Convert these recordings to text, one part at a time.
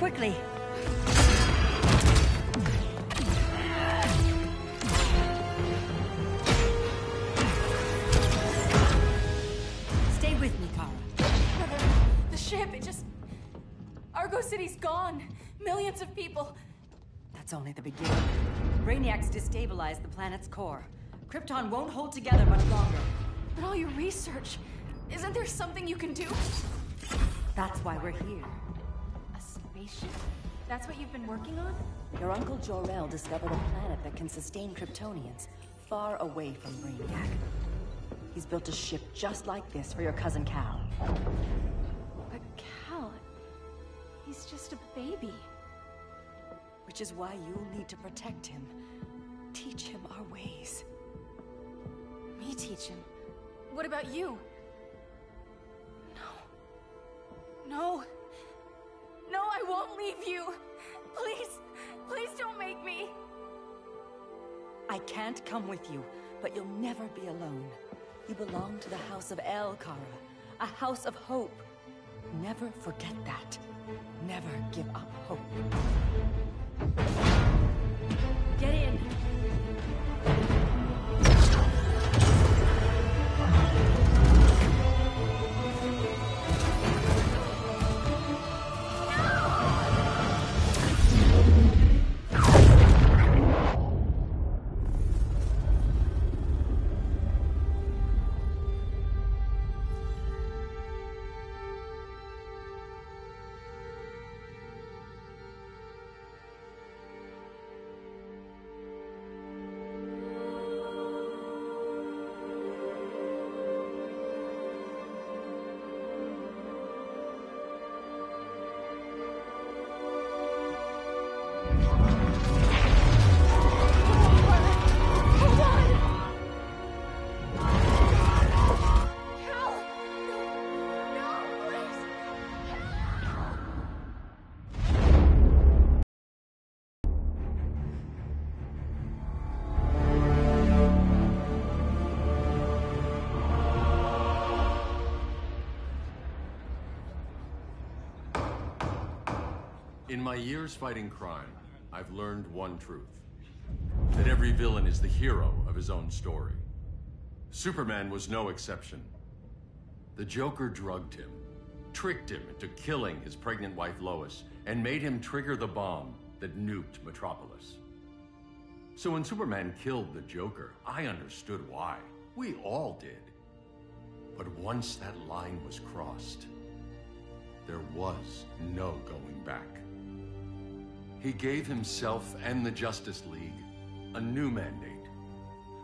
quickly. Stay with me, Kara. The ship, it just... Argo City's gone. Millions of people. That's only the beginning. Brainiac's destabilized the planet's core. Krypton won't hold together much longer. But all your research, isn't there something you can do? That's why we're here. A spaceship? That's what you've been working on? Your Uncle Jor-El discovered a planet that can sustain Kryptonians, far away from Brainiac. He's built a ship just like this for your cousin Cal. But Cal... he's just a baby. Which is why you'll need to protect him. Teach him our ways. Me teach him? What about you? No. No, I won't leave you. Please, please don't make me. I can't come with you, but you'll never be alone. You belong to the House of El, Kara. A house of hope. Never forget that. Never give up hope. Get in. In my years fighting crime, I've learned one truth. That every villain is the hero of his own story. Superman was no exception. The Joker drugged him, tricked him into killing his pregnant wife Lois, and made him trigger the bomb that nuked Metropolis. So when Superman killed the Joker, I understood why. We all did. But once that line was crossed, there was no going back. He gave himself and the Justice League a new mandate.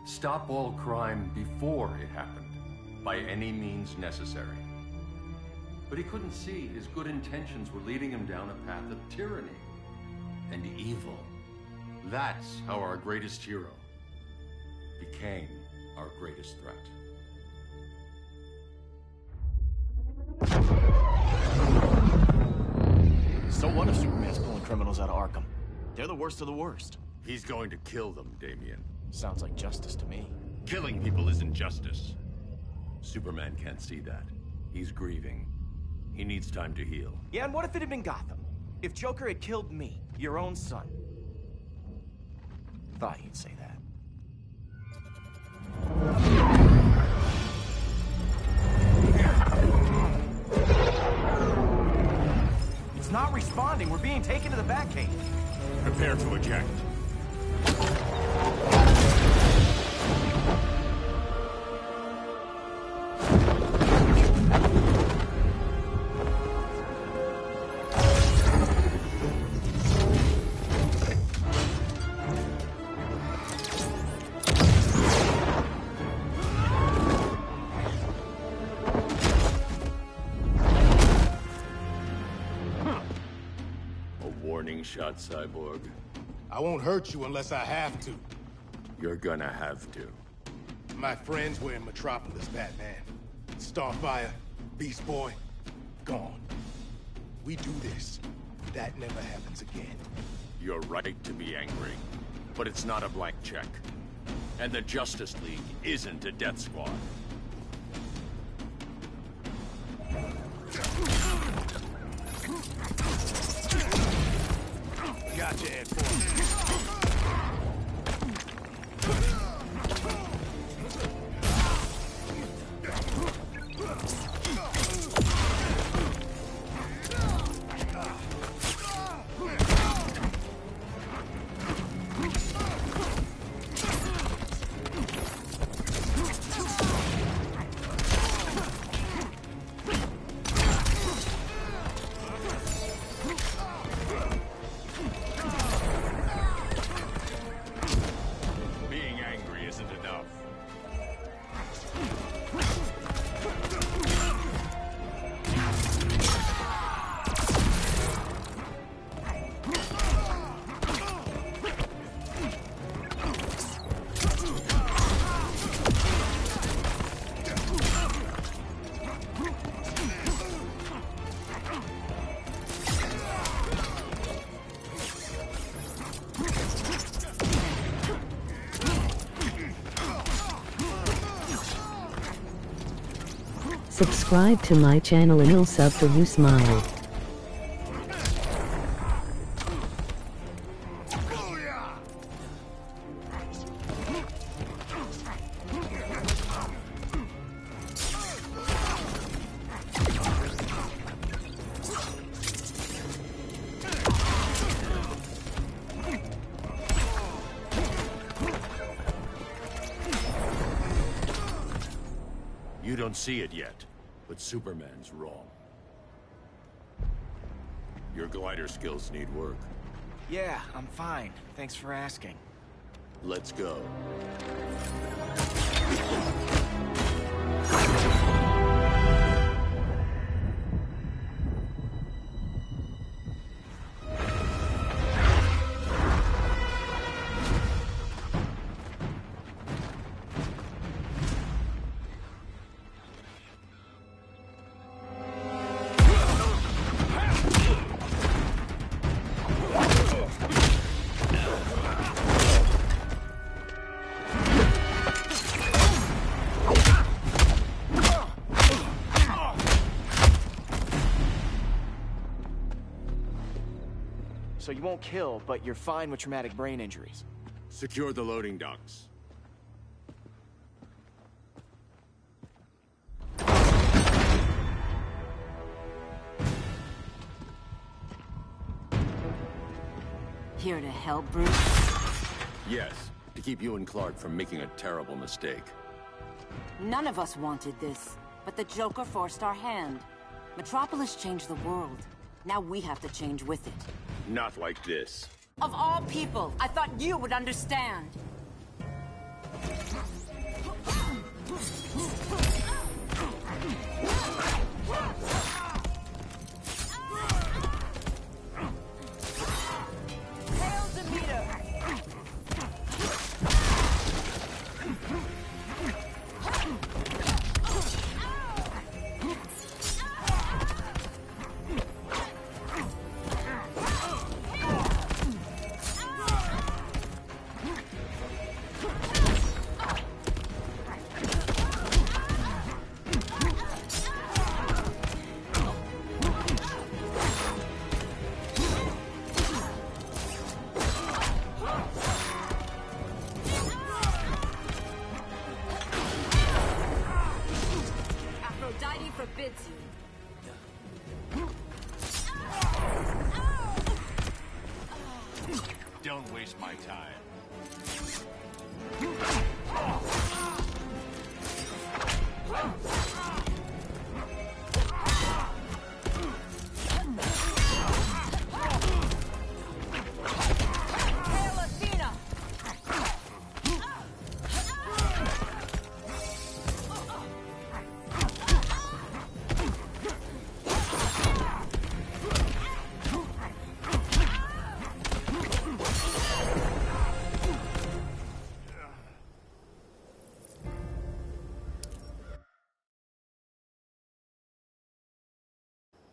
Stop all crime before it happened, by any means necessary. But he couldn't see his good intentions were leading him down a path of tyranny and evil. That's how our greatest hero became our greatest threat. So what if Superman's pulling criminals out of Arkham? They're the worst of the worst. He's going to kill them, Damian. Sounds like justice to me. Killing people isn't justice. Superman can't see that. He's grieving. He needs time to heal. Yeah, and what if it had been Gotham? If Joker had killed me, your own son? Thought you'd say that. It's not responding. We're being taken to the Batcave. Prepare to eject. Shot, Cyborg. I won't hurt you unless I have to. You're gonna have to. My friends were in Metropolis, Batman. Starfire, Beast Boy, gone. We do this. That never happens again. You're right to be angry, but it's not a blank check. And the Justice League isn't a death squad. Subscribe to my channel and I'll sub for you, smile. You don't see it yet, but Superman's wrong. Your glider skills need work. Yeah, I'm fine. Thanks for asking. Let's go. So you won't kill, but you're fine with traumatic brain injuries. Secure the loading docks. Here to help, Bruce? Yes, to keep you and Clark from making a terrible mistake. None of us wanted this, but the Joker forced our hand. Metropolis changed the world. Now we have to change with it. Not like this. Of all people, I thought you would understand. Forbids you. Don't waste my time.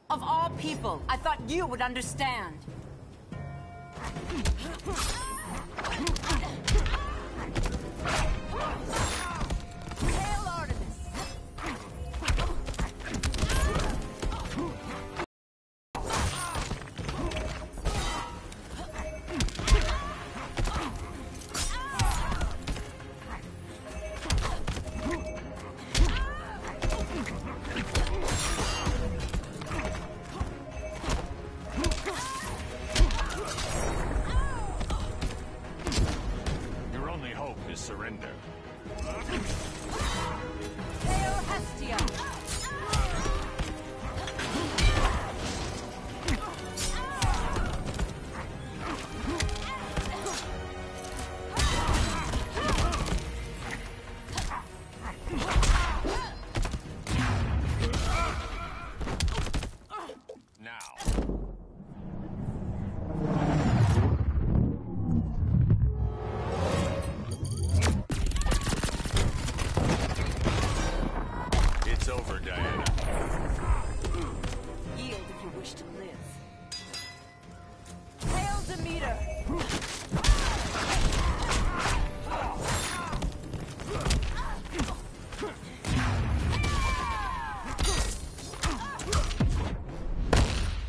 Of all people, I thought you would understand. Hail Artemis!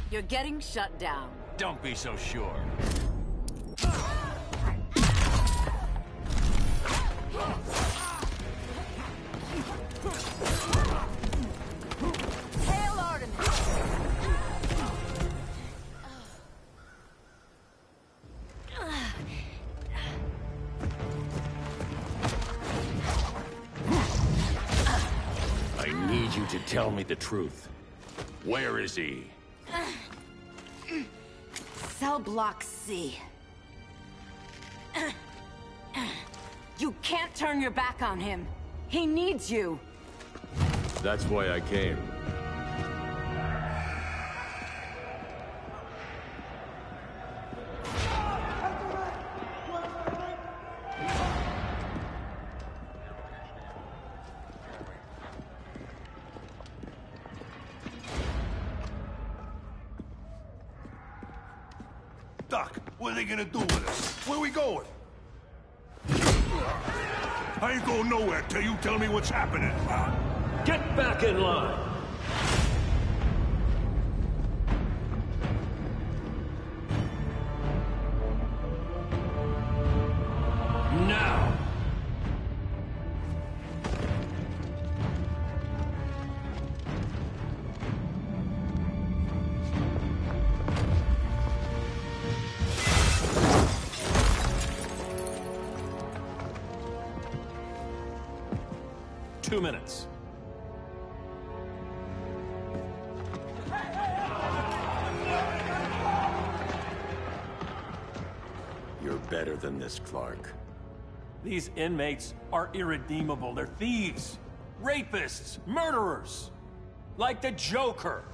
You're getting shut down. Don't be so sure. Hail Artemis! I need you to tell me the truth. Where is he? Cell block C. You can't turn your back on him. He needs you. That's why I came. Doc, what are they gonna do with us? Where we going? I ain't going nowhere till you tell me what's happening. Get back in line! Now! Two minutes. You're better than this, Clark. These inmates are irredeemable. They're thieves, rapists, murderers. Like the Joker.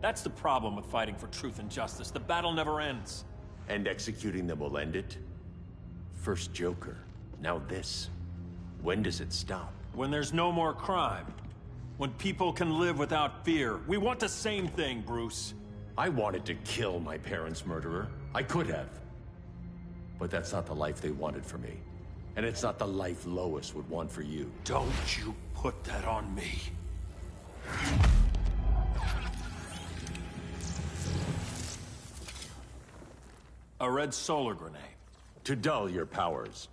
That's the problem with fighting for truth and justice. The battle never ends. And executing them will end it? First Joker, now this. When does it stop? When there's no more crime. When people can live without fear. We want the same thing, Bruce. I wanted to kill my parents' murderer. I could have. But that's not the life they wanted for me. And it's not the life Lois would want for you. Don't you put that on me. A red solar grenade. To dull your powers,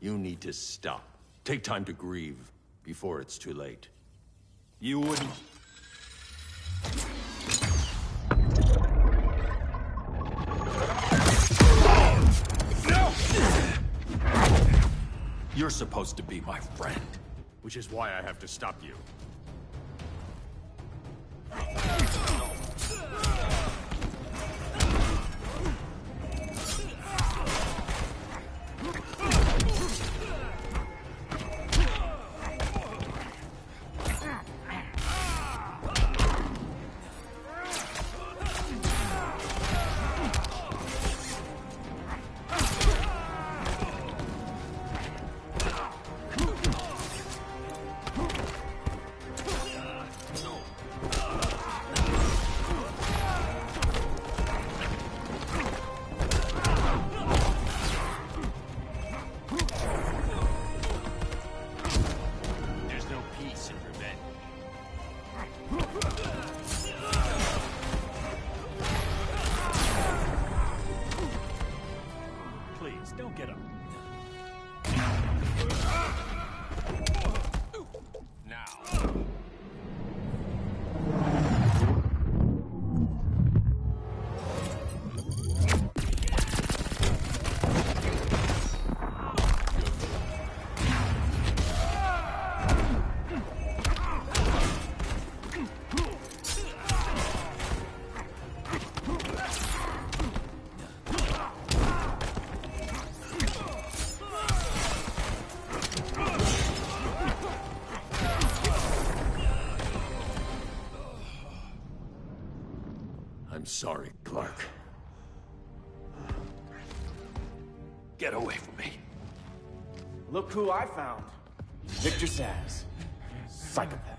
you need to stop. Take time to grieve before it's too late. You wouldn't... You're supposed to be my friend. Which is why I have to stop you. Don't get up. Now. I'm sorry, Clark. Get away from me. Look who I found. Victor Saz. Psychopath.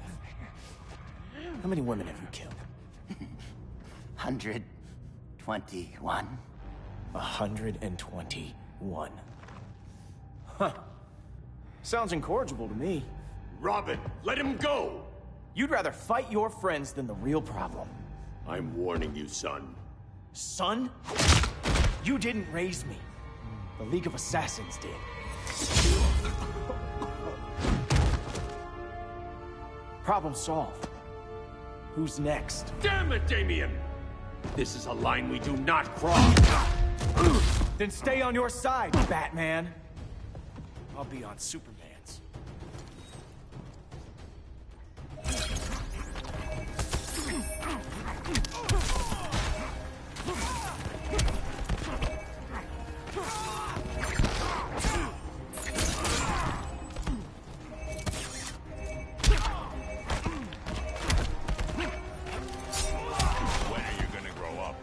How many women have you killed? 121. 121. Huh. Sounds incorrigible to me. Robin, let him go! You'd rather fight your friends than the real problem. I'm warning you, son. Son? You didn't raise me. The League of Assassins did. Problem solved. Who's next? Damn it, Damien! This is a line we do not cross. Then stay on your side, Batman. I'll be on Superman's. When are you gonna grow up?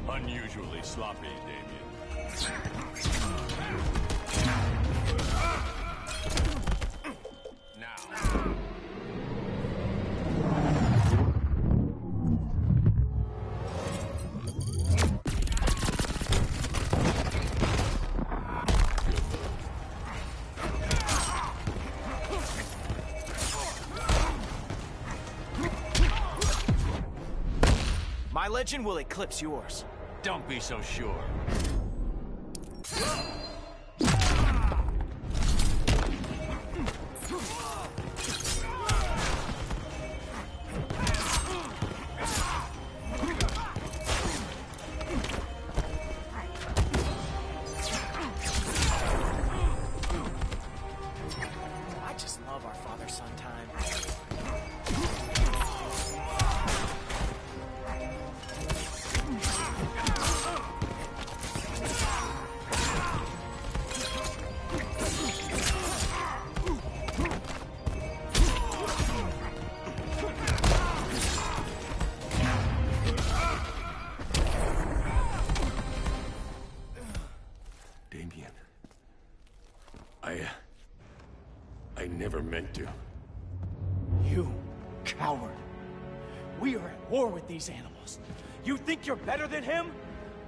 Unusually sloppy, Damien. Now. My legend will eclipse yours. Don't be so sure. I just love our father-son time. Damien. I never meant to. You coward. We are at war with these animals. You think you're better than him?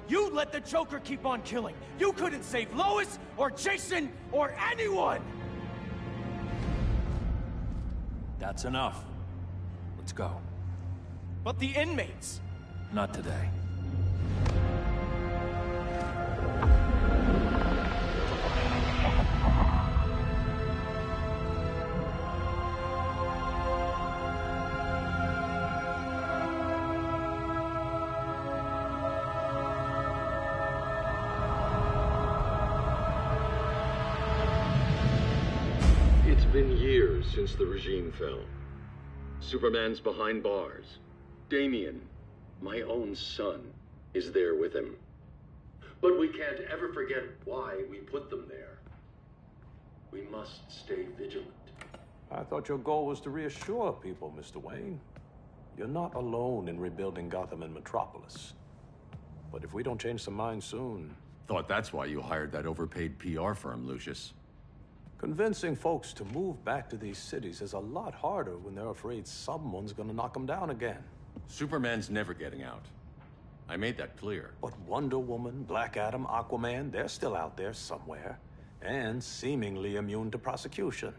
You let the Joker keep on killing. You couldn't save Lois or Jason or anyone! That's enough. Let's go. But the inmates. Not today. It's been years since the regime fell. Superman's behind bars. Damien, my own son, is there with him. But we can't ever forget why we put them there. We must stay vigilant. I thought your goal was to reassure people, Mr. Wayne. You're not alone in rebuilding Gotham and Metropolis. But if we don't change some minds soon... Thought that's why you hired that overpaid PR firm, Lucius. Convincing folks to move back to these cities is a lot harder when they're afraid someone's gonna knock them down again. Superman's never getting out. I made that clear. But Wonder Woman, Black Adam, Aquaman, they're still out there somewhere. And seemingly immune to prosecution.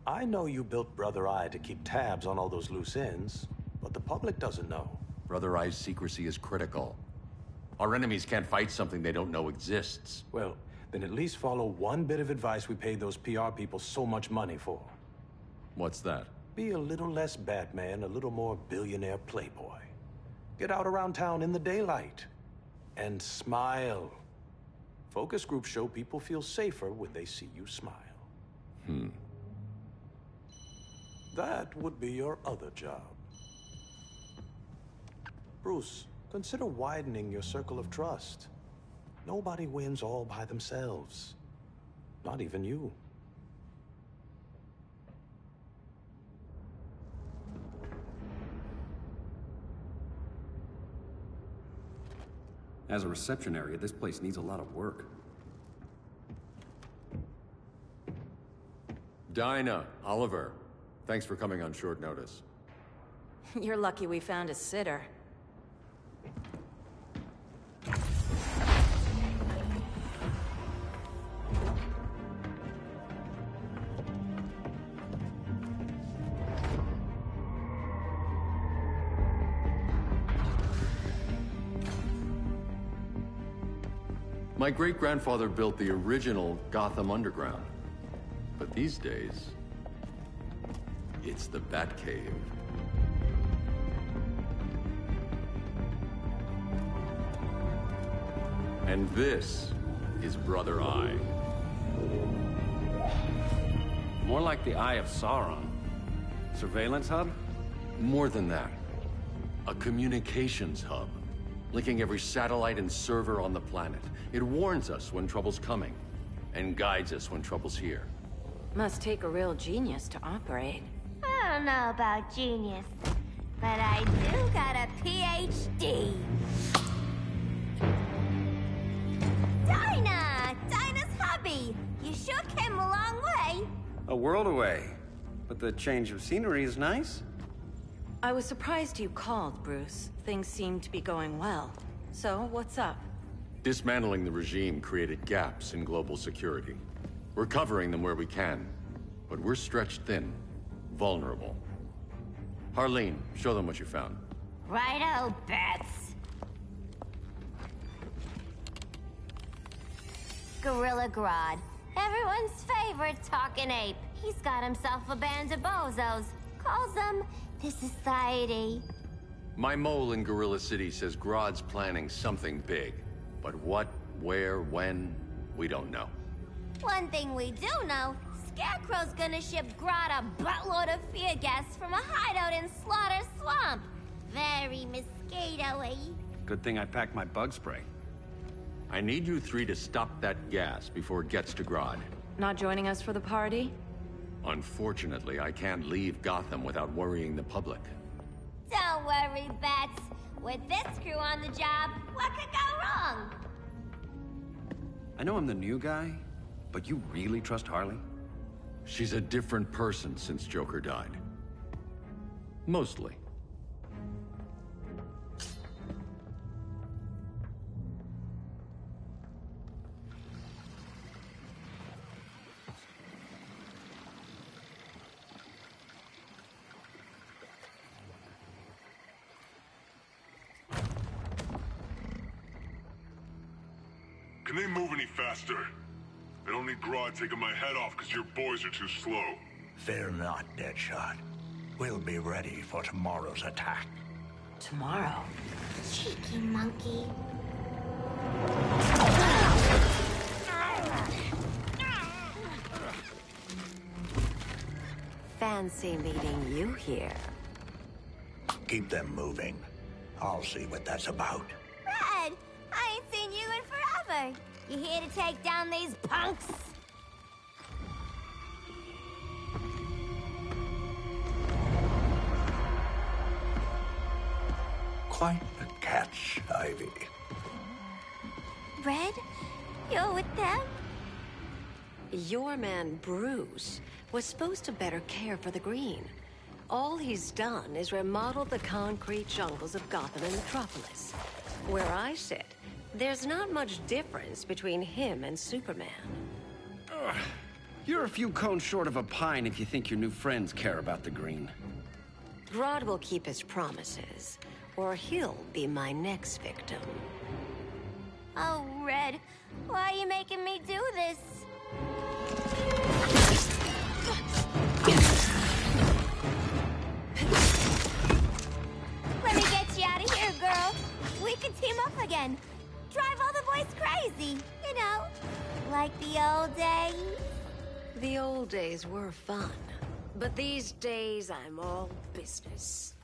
I know you built Brother Eye to keep tabs on all those loose ends, but the public doesn't know. Brother Eye's secrecy is critical. Our enemies can't fight something they don't know exists. Well, then at least follow one bit of advice we paid those PR people so much money for. What's that? Be a little less Batman, a little more billionaire playboy. Get out around town in the daylight. And smile. Focus groups show people feel safer when they see you smile. That would be your other job. Bruce, consider widening your circle of trust. Nobody wins all by themselves. Not even you. As a reception area, this place needs a lot of work. Dinah, Oliver, thanks for coming on short notice. You're lucky we found a sitter. My great-grandfather built the original Gotham Underground. But these days, it's the Batcave. And this is Brother Eye. More like the Eye of Sauron. Surveillance hub? More than that. A communications hub, linking every satellite and server on the planet. It warns us when trouble's coming, and guides us when trouble's here. Must take a real genius to operate. I don't know about genius, but I do got a PhD. Dinah's hubby! You sure came a long way. A world away. But the change of scenery is nice. I was surprised you called, Bruce. Things seem to be going well. So, what's up? Dismantling the regime created gaps in global security. We're covering them where we can, but we're stretched thin, vulnerable. Harleen, show them what you found. Righto, Bats. Gorilla Grodd. Everyone's favorite talking ape. He's got himself a band of bozos. Calls them the Society. My mole in Gorilla City says Grodd's planning something big. But what, where, when, we don't know. One thing we do know, Scarecrow's gonna ship Grodd a buttload of fear gas from a hideout in Slaughter Swamp. Very mosquito-y. Good thing I packed my bug spray. I need you three to stop that gas before it gets to Grodd. Not joining us for the party? Unfortunately, I can't leave Gotham without worrying the public. Don't worry, Bats. With this crew on the job, what could go wrong? I know I'm the new guy, but you really trust Harley? She's a different person since Joker died. Mostly. Can they move any faster? I don't need Grodd taking my head off because your boys are too slow. Fear not, Deadshot. We'll be ready for tomorrow's attack. Tomorrow? Cheeky monkey. Fancy meeting you here. Keep them moving. I'll see what that's about. Red, I ain't seen you in forever. You here to take down these punks? Quite a catch, Ivy. Red, you're with them? Your man, Bruce, was supposed to better care for the Green. All he's done is remodel the concrete jungles of Gotham and Metropolis. Where I sit, there's not much difference between him and Superman. You're a few cones short of a pine if you think your new friends care about the Green. Grodd will keep his promises, or he'll be my next victim. Oh, Red, why are you making me do this? Let me get you out of here, girl. We can team up again. Drive all the boys crazy, you know, like the old days. The old days were fun, but these days I'm all business.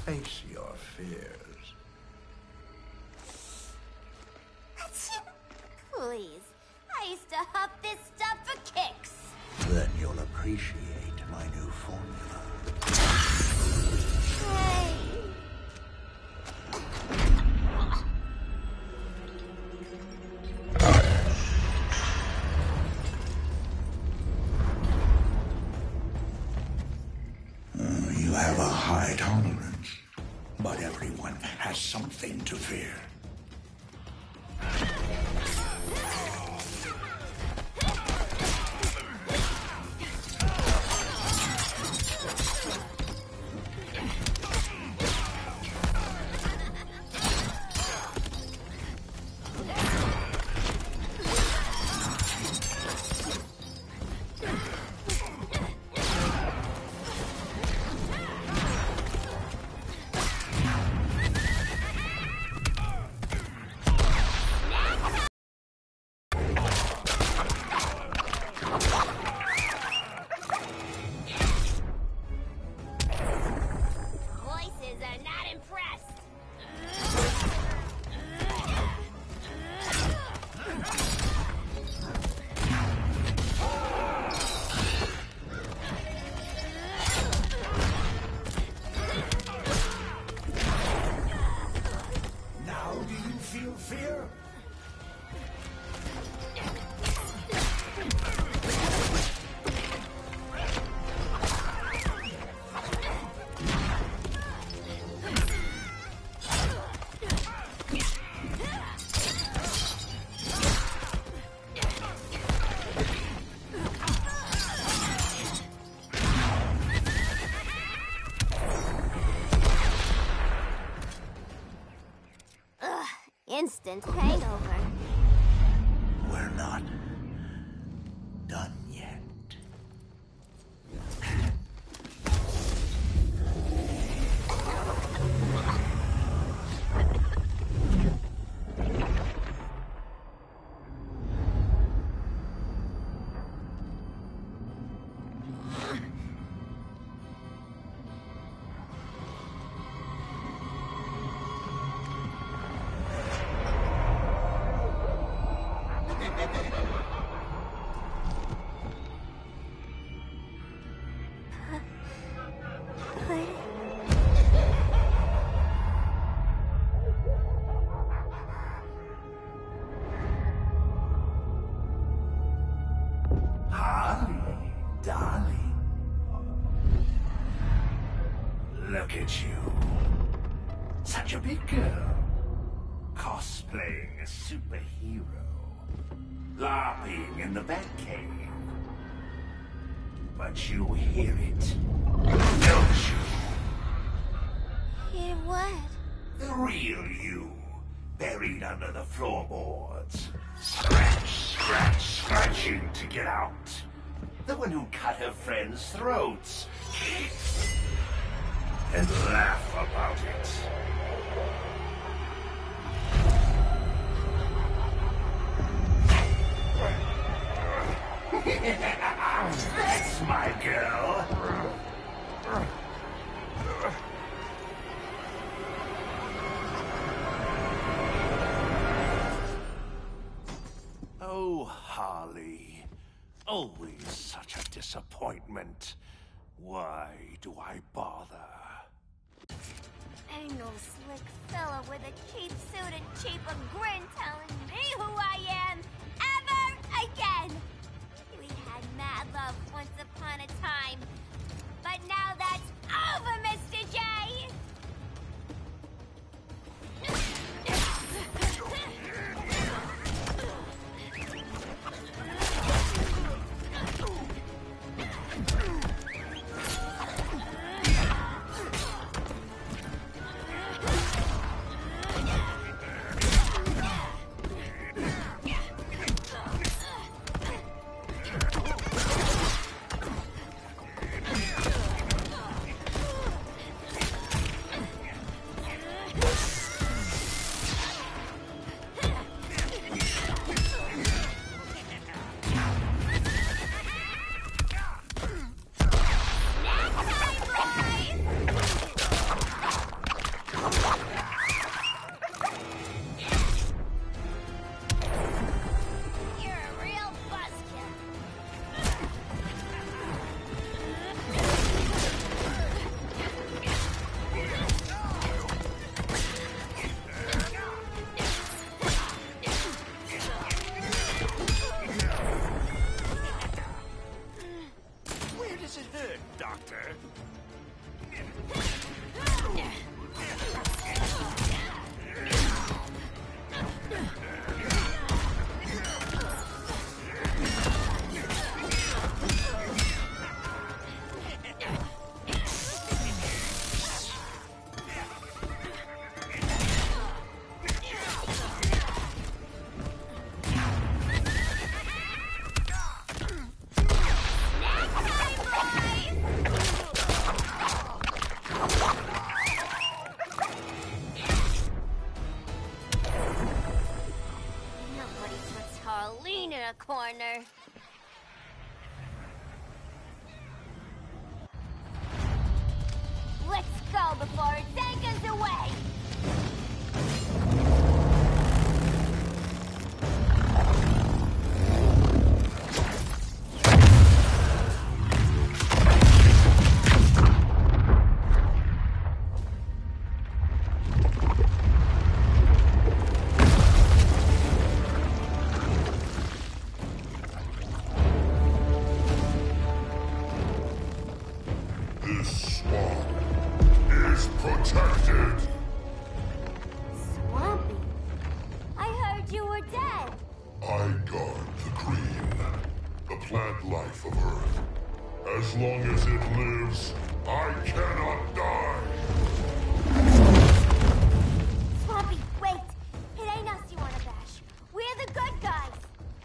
face your fears. Please. I used to huff this stuff for kicks. Then you'll appreciate my new formula. Hey. You have a high tolerance, but everyone has something to fear. Instant hangover. We're not done yet. Harley, darling. Look at you. Such a big girl. Cosplaying a superhero. LARPing in the Batcave. But you hear it, don't you? Hear what? The real you, buried under the floorboards. Scratch, scratch, scratching to get out. The one who cut her friends' throats. And laugh about it. That's my girl. Oh, Harley. Always such a disappointment. Why do I bother? Ain't no slick fella with a cheap suit and cheaper grin telling me who I am ever again. We had mad love once upon a time, but now that's over, Mr. J. This swamp is protected. Swampy? I heard you were dead. I guard the green, the plant life of Earth. As long as it lives, I cannot die. Swampy, wait. It ain't us you wanna bash. We're the good guys.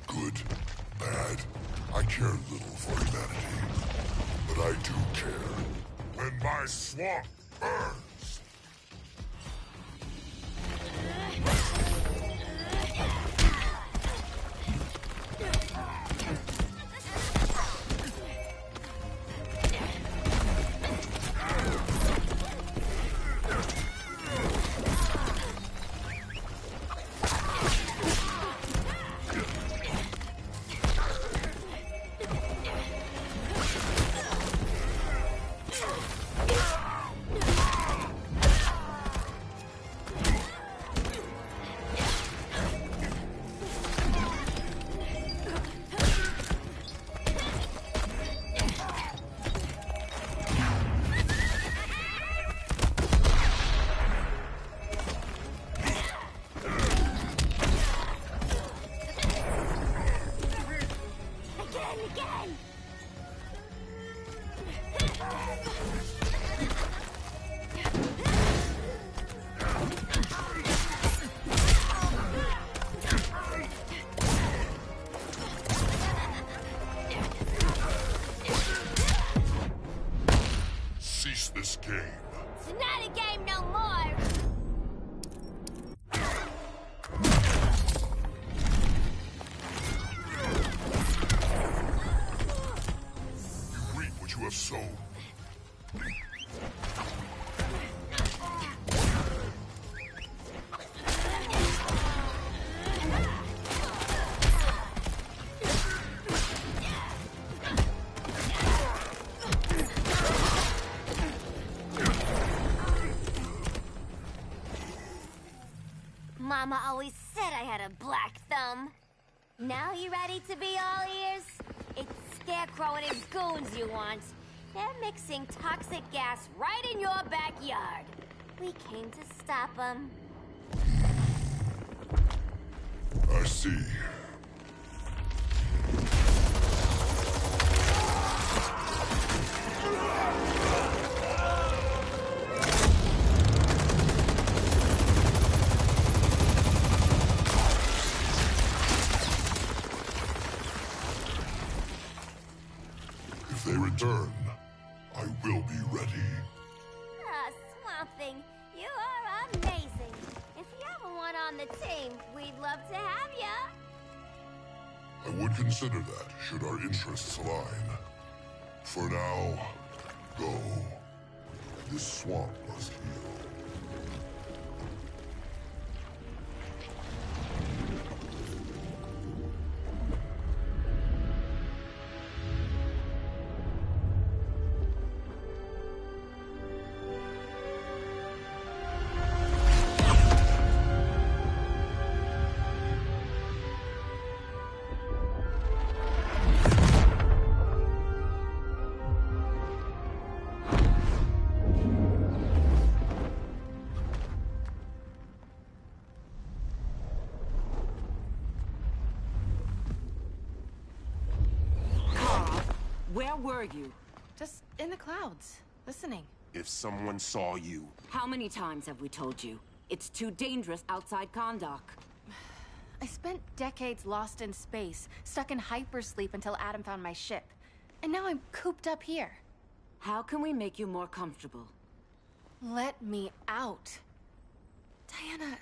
Good, bad, I care little for humanity. But I do care when my swamp burns. Cease this game. It's not a game no more. You reap what you have sown. Mama always said I had a black thumb. Now you ready to be all ears? It's Scarecrow and his goons you want. They're mixing toxic gas right in your backyard. We came to stop them. I see. If they return, I will be ready. Ah, Swamp Thing, you are amazing. If you ever want on the team, we'd love to have ya. I would consider that, should our interests align. For now, go. This swamp must heal. Where were you? Just in the clouds, listening. If someone saw you... How many times have we told you? It's too dangerous outside Kahndaq. I spent decades lost in space, stuck in hypersleep until Adam found my ship. And now I'm cooped up here. How can we make you more comfortable? Let me out. Diana,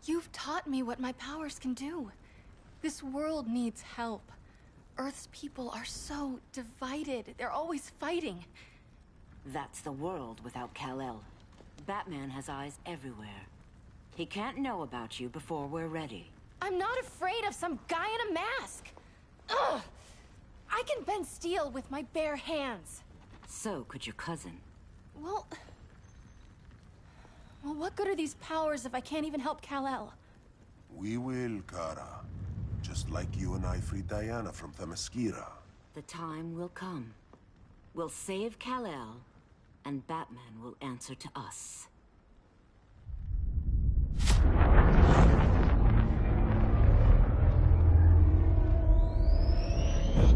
you've taught me what my powers can do. This world needs help. Earth's people are so divided. They're always fighting. That's the world without Kal-El. Batman has eyes everywhere. He can't know about you before we're ready. I'm not afraid of some guy in a mask. Ugh! I can bend steel with my bare hands. So could your cousin. Well, what good are these powers if I can't even help Kal-El? We will, Kara. Just like you and I freed Diana from Themyscira. The time will come. We'll save Kal-El, and Batman will answer to us.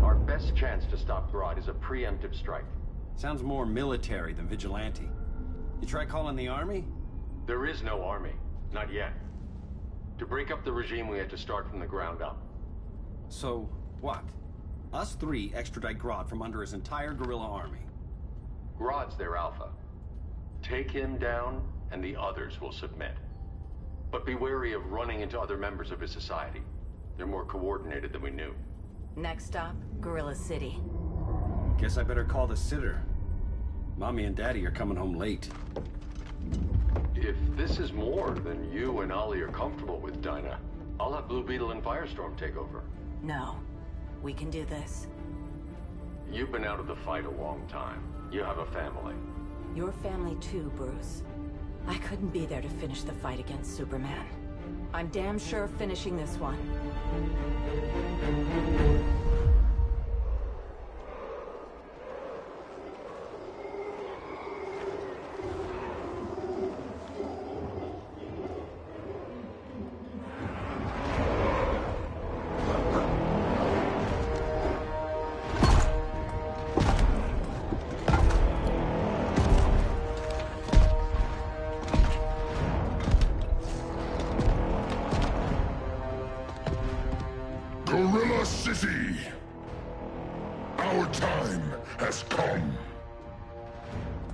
Our best chance to stop Grodd is a preemptive strike. Sounds more military than vigilante. You try calling the army? There is no army. Not yet. To break up the regime, we had to start from the ground up. So, what? Us three extradite Grodd from under his entire guerrilla army. Grodd's their alpha. Take him down, and the others will submit. But be wary of running into other members of his society. They're more coordinated than we knew. Next stop, Gorilla City. Guess I better call the sitter. Mommy and Daddy are coming home late. If this is more than you and Ollie are comfortable with, Dinah, I'll have Blue Beetle and Firestorm take over. No. We can do this. You've been out of the fight a long time. You have a family. Your family too, Bruce. I couldn't be there to finish the fight against Superman. I'm damn sure finishing this one. Gorilla City! Our time has come.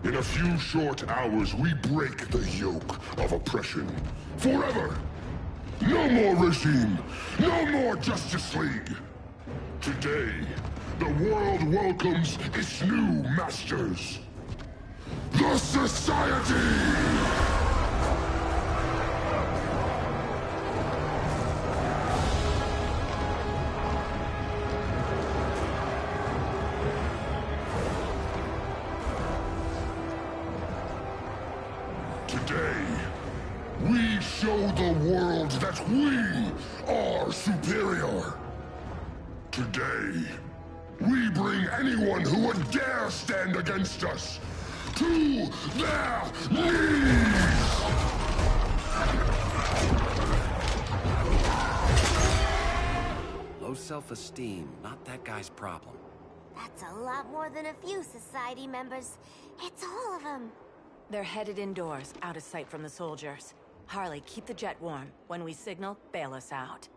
In a few short hours, we break the yoke of oppression. Forever! No more regime! No more Justice League! Today, the world welcomes its new masters. The Society! Today, we show the world that we are superior. Today, we bring anyone who would dare stand against us to their knees! Low self-esteem, not that guy's problem. That's a lot more than a few Society members. It's all of them. They're headed indoors, out of sight from the soldiers. Harley, keep the jet warm. When we signal, bail us out.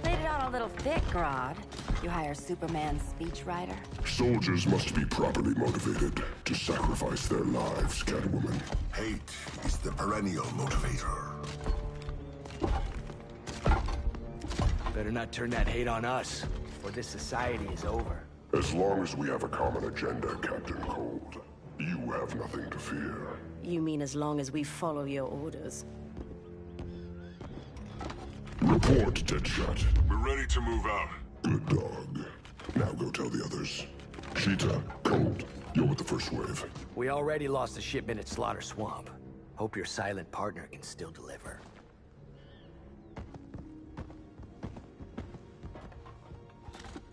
Played it on a little thick, Grodd. You hire Superman's speechwriter? Soldiers must be properly motivated to sacrifice their lives, Catwoman. Hate is the perennial motivator. Better not turn that hate on us, or this society is over. As long as we have a common agenda, Captain Cold, you have nothing to fear. You mean as long as we follow your orders? Report, Deadshot. We're ready to move out. Good dog. Now go tell the others. Cheetah, Cold, you're with the first wave. We already lost a shipment at Slaughter Swamp. Hope your silent partner can still deliver.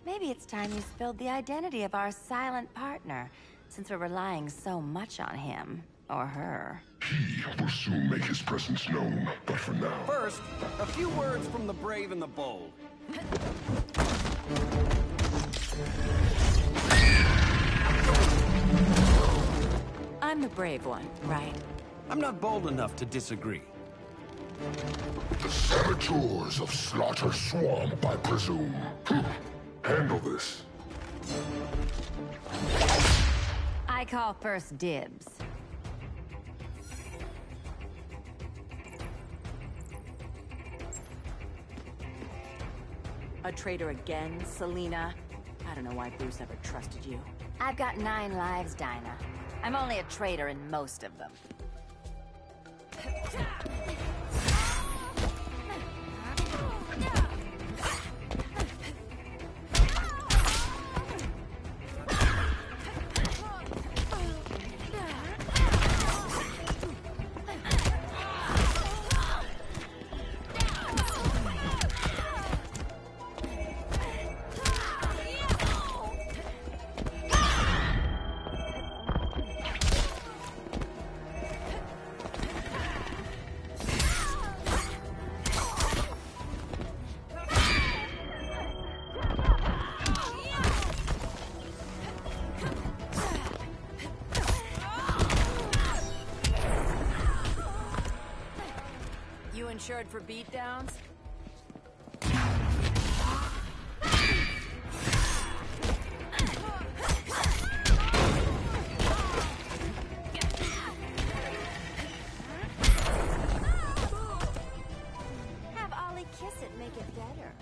Maybe it's time you spilled the identity of our silent partner, since we're relying so much on him. Or her. He will soon make his presence known, but for now... First, a few words from the brave and the bold. I'm the brave one, right? I'm not bold enough to disagree. The saboteurs of Slaughter Swamp, I presume. Handle this. I call first dibs. A traitor again, Selina? I don't know why Bruce ever trusted you. I've got 9 lives, Dinah. I'm only a traitor in most of them. insured for beatdowns? Have Ollie kiss it, make it better.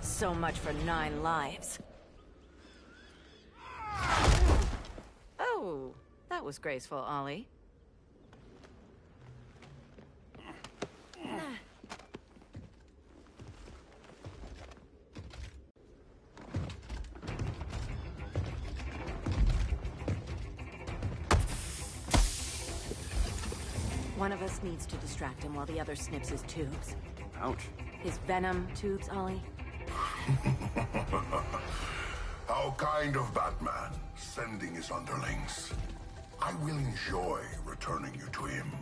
So much for 9 lives. Oh, that was graceful, Ollie. One of us needs to distract him while the other snips his tubes. Ouch. His venom tubes, Ollie. How kind of Batman, sending his underlings. I will enjoy returning you to him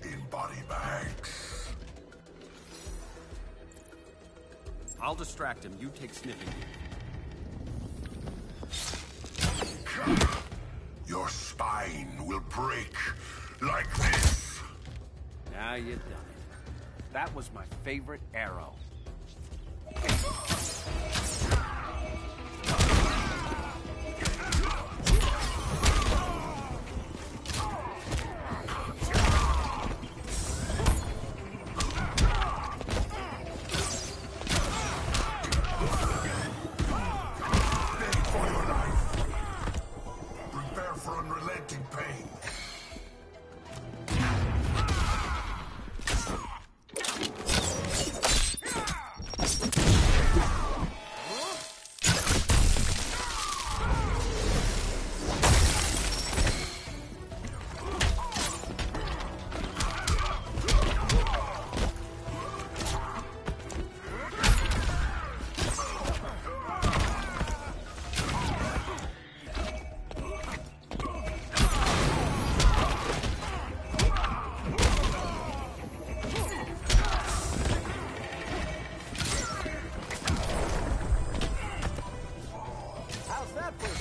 in body bags. I'll distract him. You take sniffing. Your spine will break like this. Now you done it. That was my favorite arrow.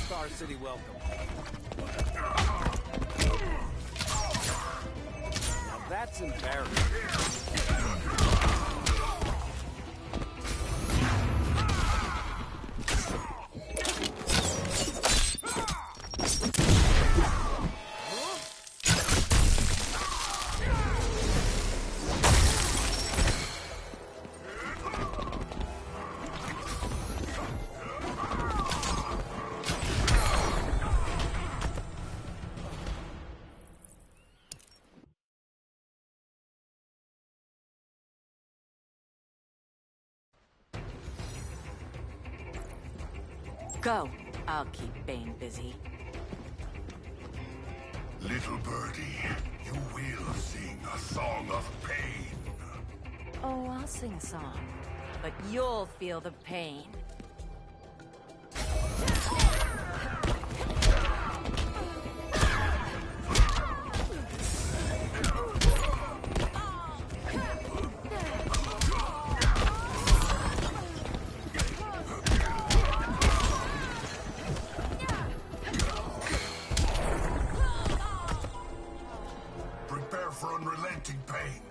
Star City welcome. Now that's embarrassing. Go. I'll keep Bane busy. Little birdie, you will sing a song of pain. Oh, I'll sing a song. But you'll feel the pain. For unrelenting pain.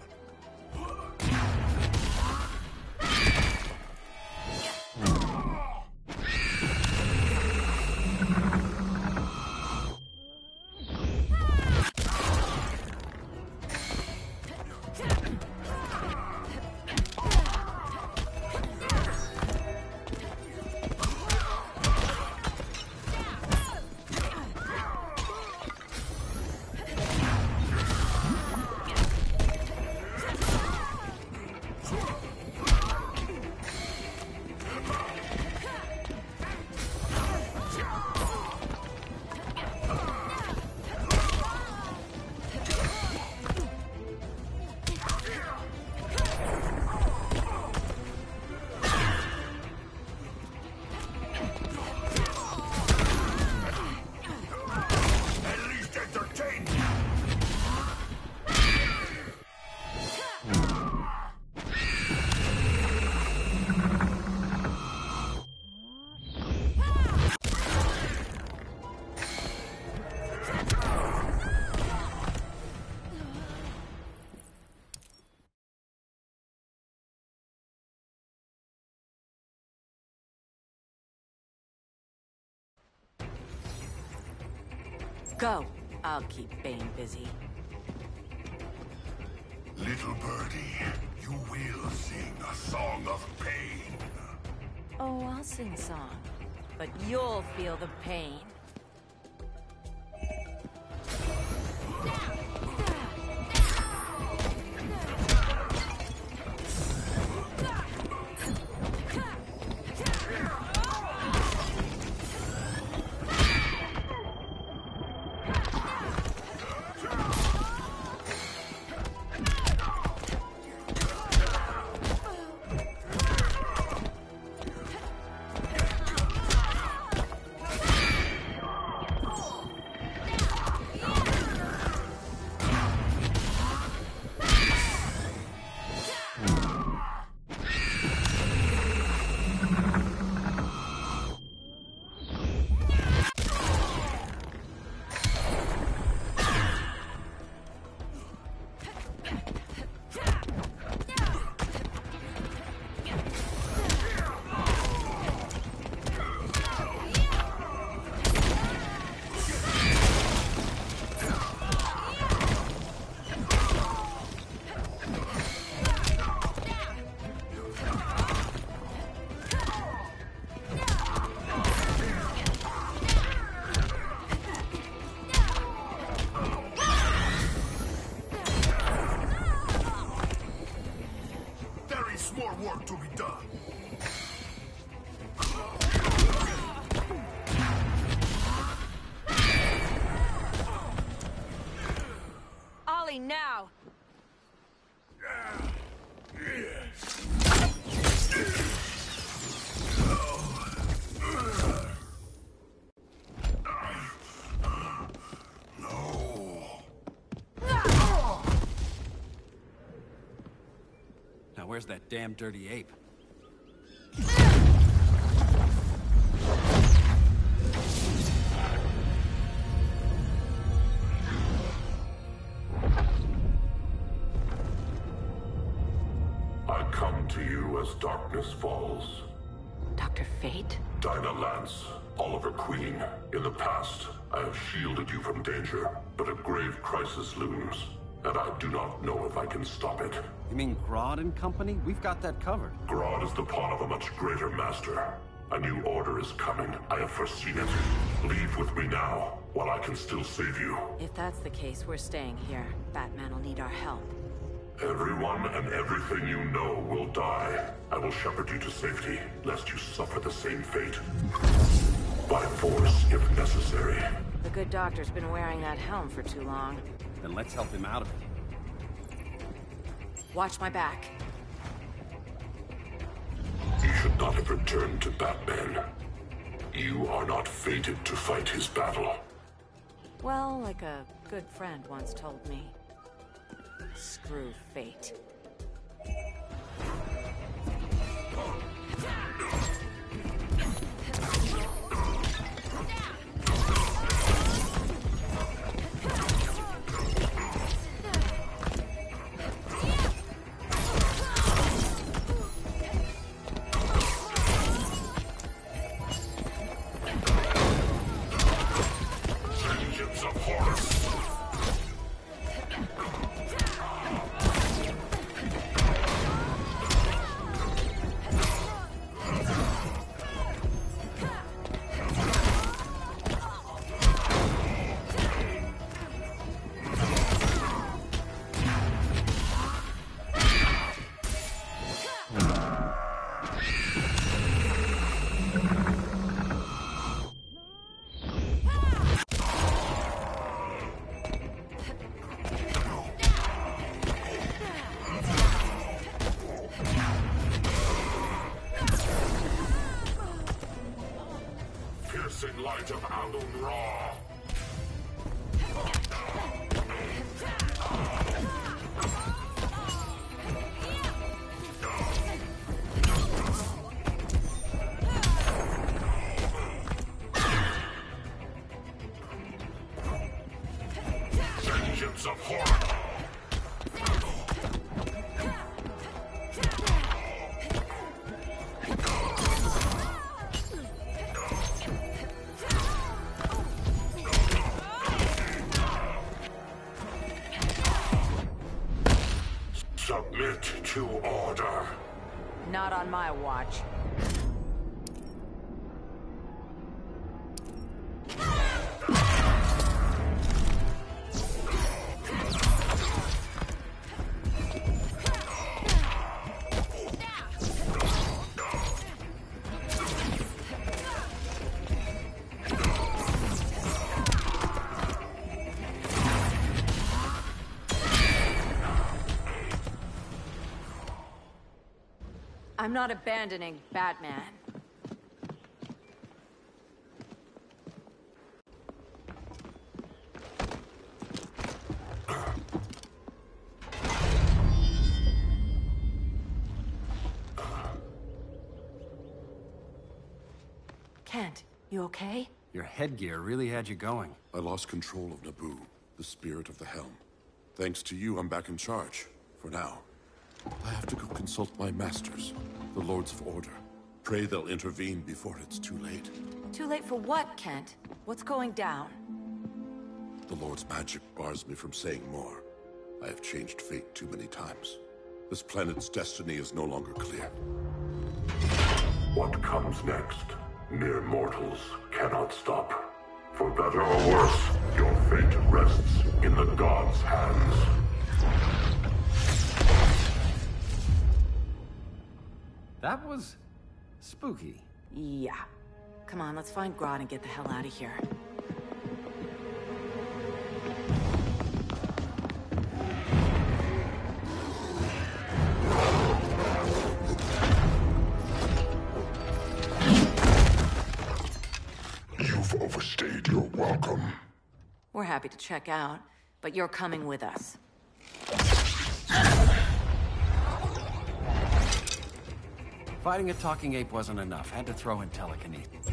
Go. I'll keep Bane busy. Little birdie, you will sing a song of pain. Oh, I'll sing a song. But you'll feel the pain. Work to be done. Ollie, now! Now where's that damn dirty ape? I come to you as darkness falls. Dr. Fate? Dinah Lance, Oliver Queen. In the past, I have shielded you from danger, but a grave crisis looms, and I do not know if I can stop it. You mean Grodd and company? We've got that covered. Grodd is the pawn of a much greater master. A new order is coming. I have foreseen it. Leave with me now, while I can still save you. If that's the case, we're staying here. Batman will need our help. Everyone and everything you know will die. I will shepherd you to safety, lest you suffer the same fate. By force, if necessary. The good doctor's been wearing that helm for too long. Then let's help him out of it. Watch my back. You should not have returned to Batman. You are not fated to fight his battle. Well, like a good friend once told me. Screw fate. Vengeance of Horus! Piercing light of Amun-Ra! Vengeance of Horus! Not on my watch. I'm not abandoning Batman. Kent, you okay? Your headgear really had you going. I lost control of Naboo, the spirit of the helm. Thanks to you, I'm back in charge. For now. I have to go consult my masters, the Lords of Order. Pray they'll intervene before it's too late. Too late for what, Kent? What's going down? The Lord's magic bars me from saying more. I have changed fate too many times. This planet's destiny is no longer clear. What comes next? Mere mortals cannot stop. For better or worse, your fate rests in the gods' hands. That was spooky. Yeah. Come on, let's find Grodd and get the hell out of here. You've overstayed your welcome. We're happy to check out, but you're coming with us. Fighting a talking ape wasn't enough. Had to throw in telekinesis.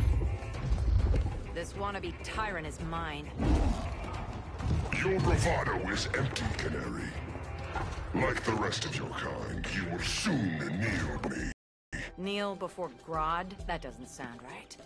This wannabe tyrant is mine. Your bravado is empty, Canary. Like the rest of your kind, you will soon kneel me. Kneel before Grodd? That doesn't sound right.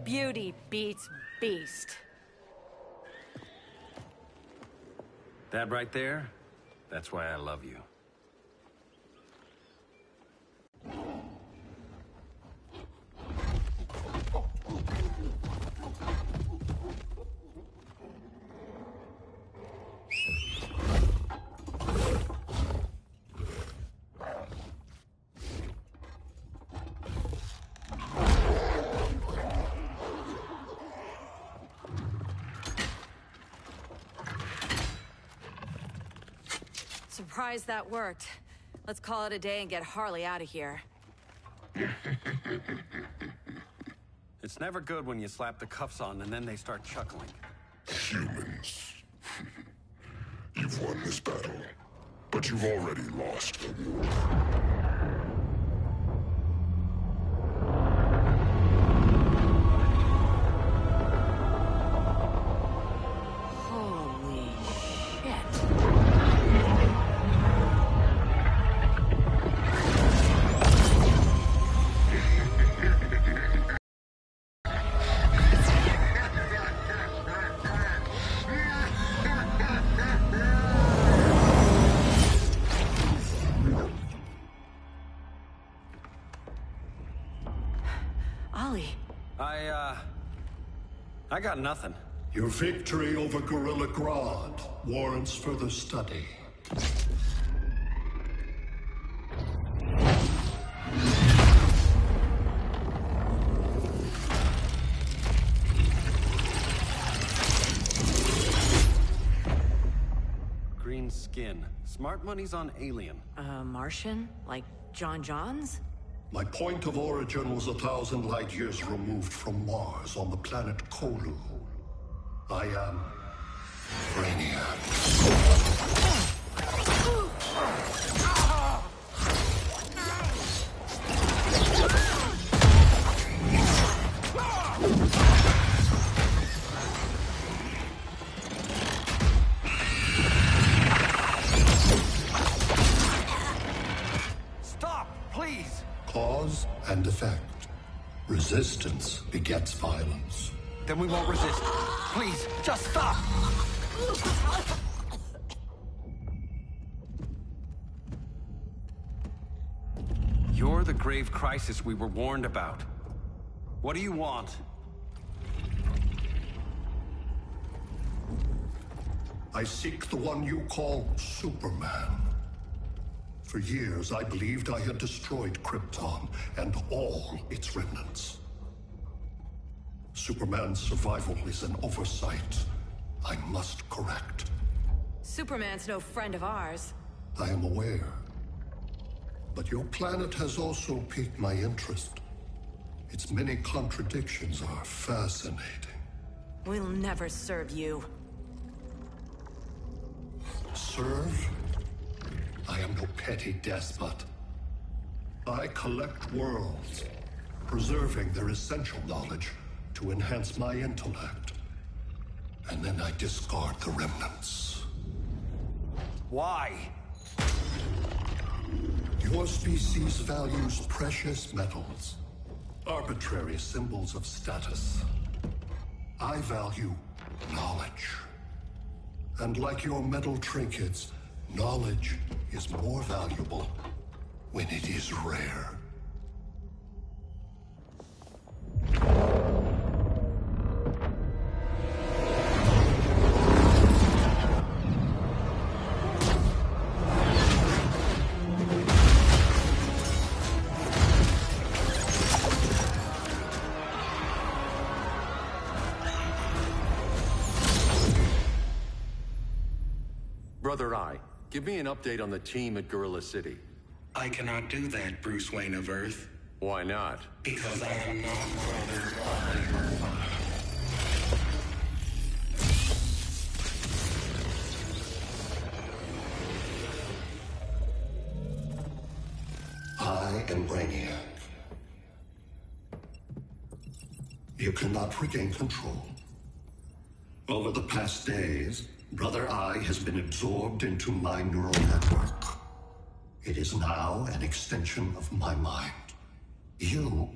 Beauty beats beast. That right there, that's why I love you. Surprised that worked. Let's call it a day and get Harley out of here. It's never good when you slap the cuffs on and then they start chuckling. Humans. You've won this battle, but you've already lost the war. Holy shit. I got nothing. Your victory over Gorilla Grodd warrants further study. Green skin. Smart money's on alien. Martian? Like John Johns? My point of origin was 1,000 light years removed from Mars on the planet Kolu. I am Brainiac. Stop, please! Cause and effect. Resistance begets violence. Then we won't resist. Please, just stop! You're the grave crisis we were warned about. What do you want? I seek the one you call Superman. For years, I believed I had destroyed Krypton and all its remnants. Superman's survival is an oversight I must correct. Superman's no friend of ours. I am aware. But your planet has also piqued my interest. Its many contradictions are fascinating. We'll never serve you. Serve? I am no petty despot. I collect worlds, preserving their essential knowledge to enhance my intellect. And then I discard the remnants. Why? Your species values precious metals, arbitrary symbols of status. I value knowledge. And like your metal trinkets, knowledge is more valuable when it is rare. Brother Eye, give me an update on the team at Gorilla City. I cannot do that, Bruce Wayne of Earth. Why not? Because I am not Brother Eye. I am Brainiac. You cannot regain control. Over the past days, Brother Eye has been absorbed into my neural network. It is now an extension of my mind. You,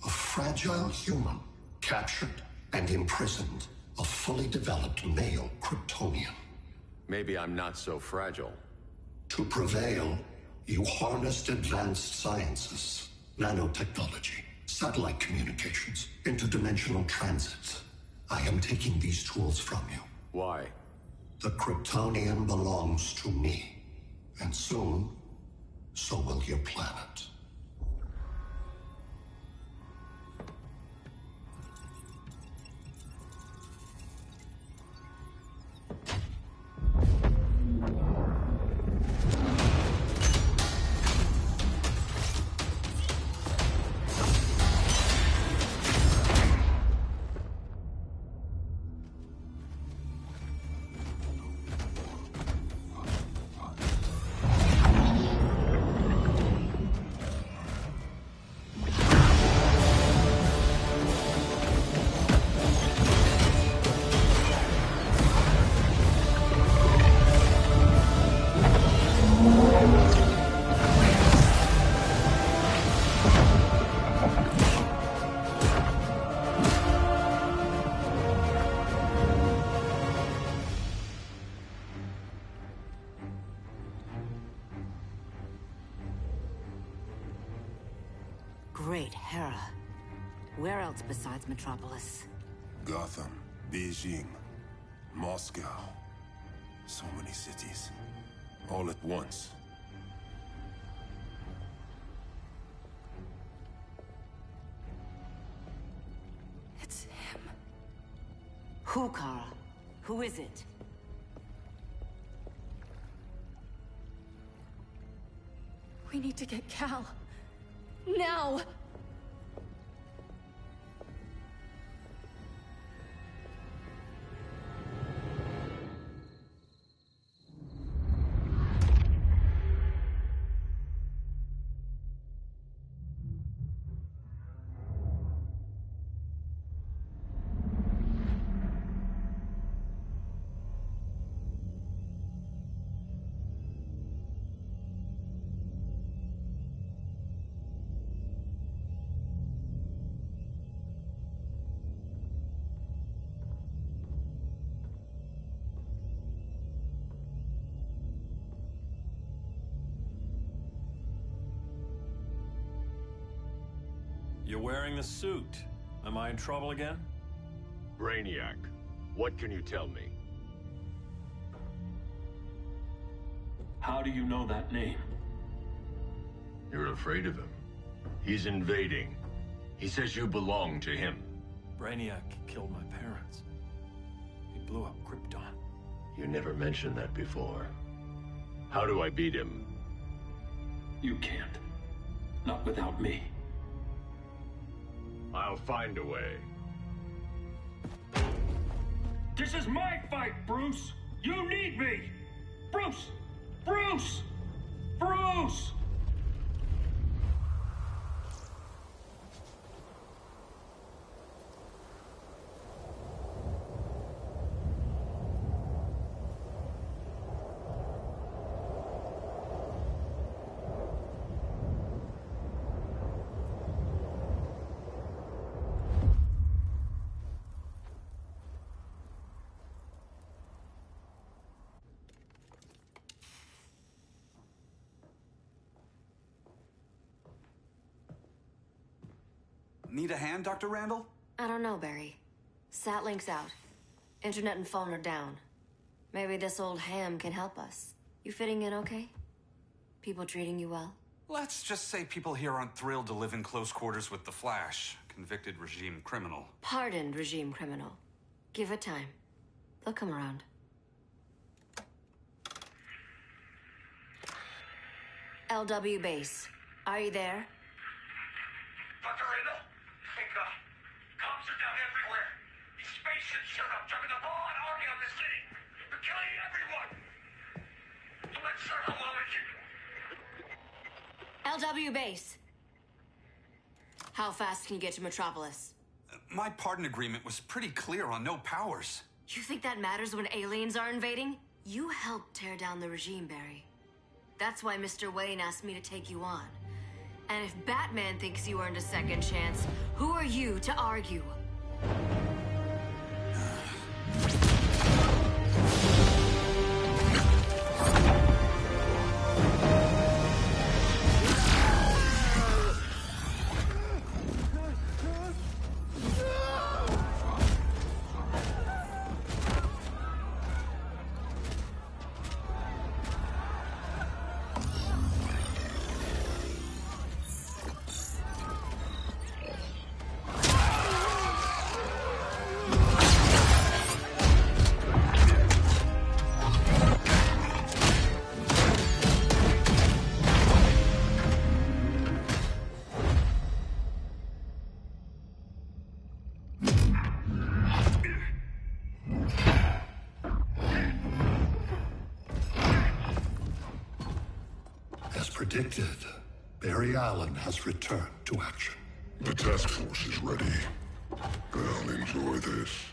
a fragile human, captured and imprisoned a fully developed male Kryptonian. Maybe I'm not so fragile. To prevail, you harnessed advanced sciences, nanotechnology, satellite communications, interdimensional transit. I am taking these tools from you. Why? The Kryptonian belongs to me. And soon, so will your planet. Great Hera. Where else besides Metropolis? Gotham, Beijing, Moscow. So many cities. All at once. It's him. Who, Kara? Who is it? We need to get Cal. Now! You're wearing the suit. Am I in trouble again? Brainiac, what can you tell me? How do you know that name? You're afraid of him. He's invading. He says you belong to him. Brainiac killed my parents. He blew up Krypton. You never mentioned that before. How do I beat him? You can't. Not without me. I'll find a way. This is my fight, Bruce! You need me! Bruce! Bruce! Bruce! Need a hand, Dr. Randall? I don't know, Barry. Satlink's out. Internet and phone are down. Maybe this old ham can help us. You fitting in okay? People treating you well? Let's just say people here aren't thrilled to live in close quarters with the Flash, convicted regime criminal. Pardoned regime criminal. Give it time. They'll come around. LW base. Are you there? Dr. Randall? Cops are down everywhere. These spaceships showed up, driving a broad army on the city. They're killing everyone. I'm not sure how long I can... LW base. How fast can you get to Metropolis? My pardon agreement was pretty clear on no powers. You think that matters when aliens are invading? You helped tear down the regime, Barry. That's why Mr. Wayne asked me to take you on. And if Batman thinks you earned a second chance, who are you to argue? Predicted, Barry Allen has returned to action. The task force is ready. I'll enjoy this.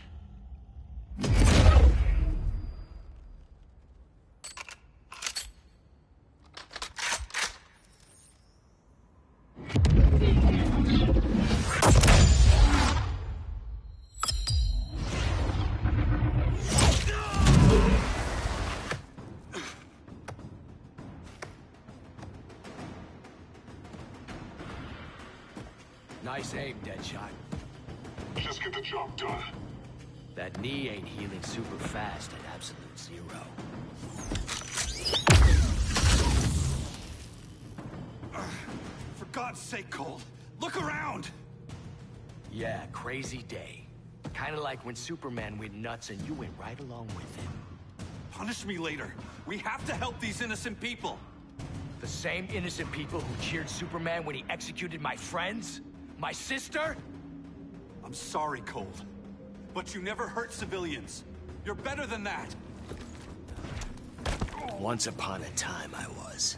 Nice aim, Deadshot. Just get the job done. That knee ain't healing super fast at absolute zero. For God's sake, Cole, look around! Yeah, crazy day. Kinda like when Superman went nuts and you went right along with him. Punish me later. We have to help these innocent people. The same innocent people who cheered Superman when he executed my friends? My sister? I'm sorry, Cole. But you never hurt civilians. You're better than that. Once upon a time, I was.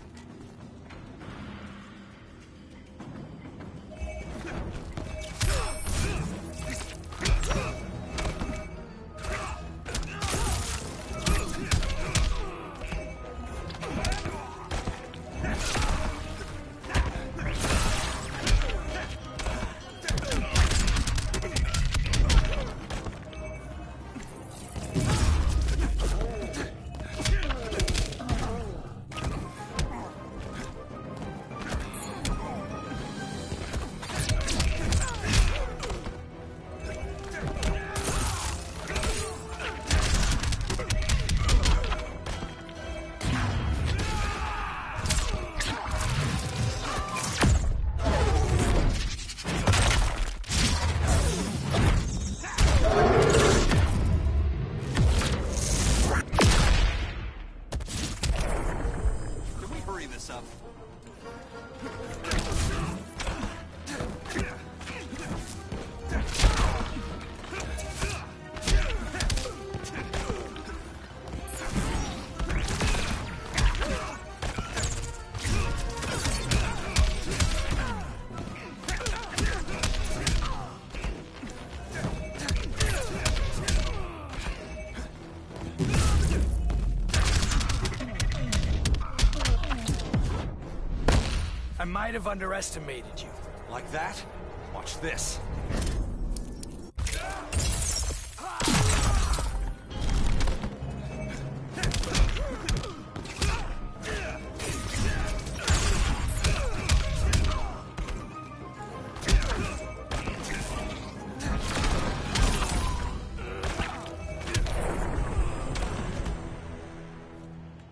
I might have underestimated you. Like that? Watch this.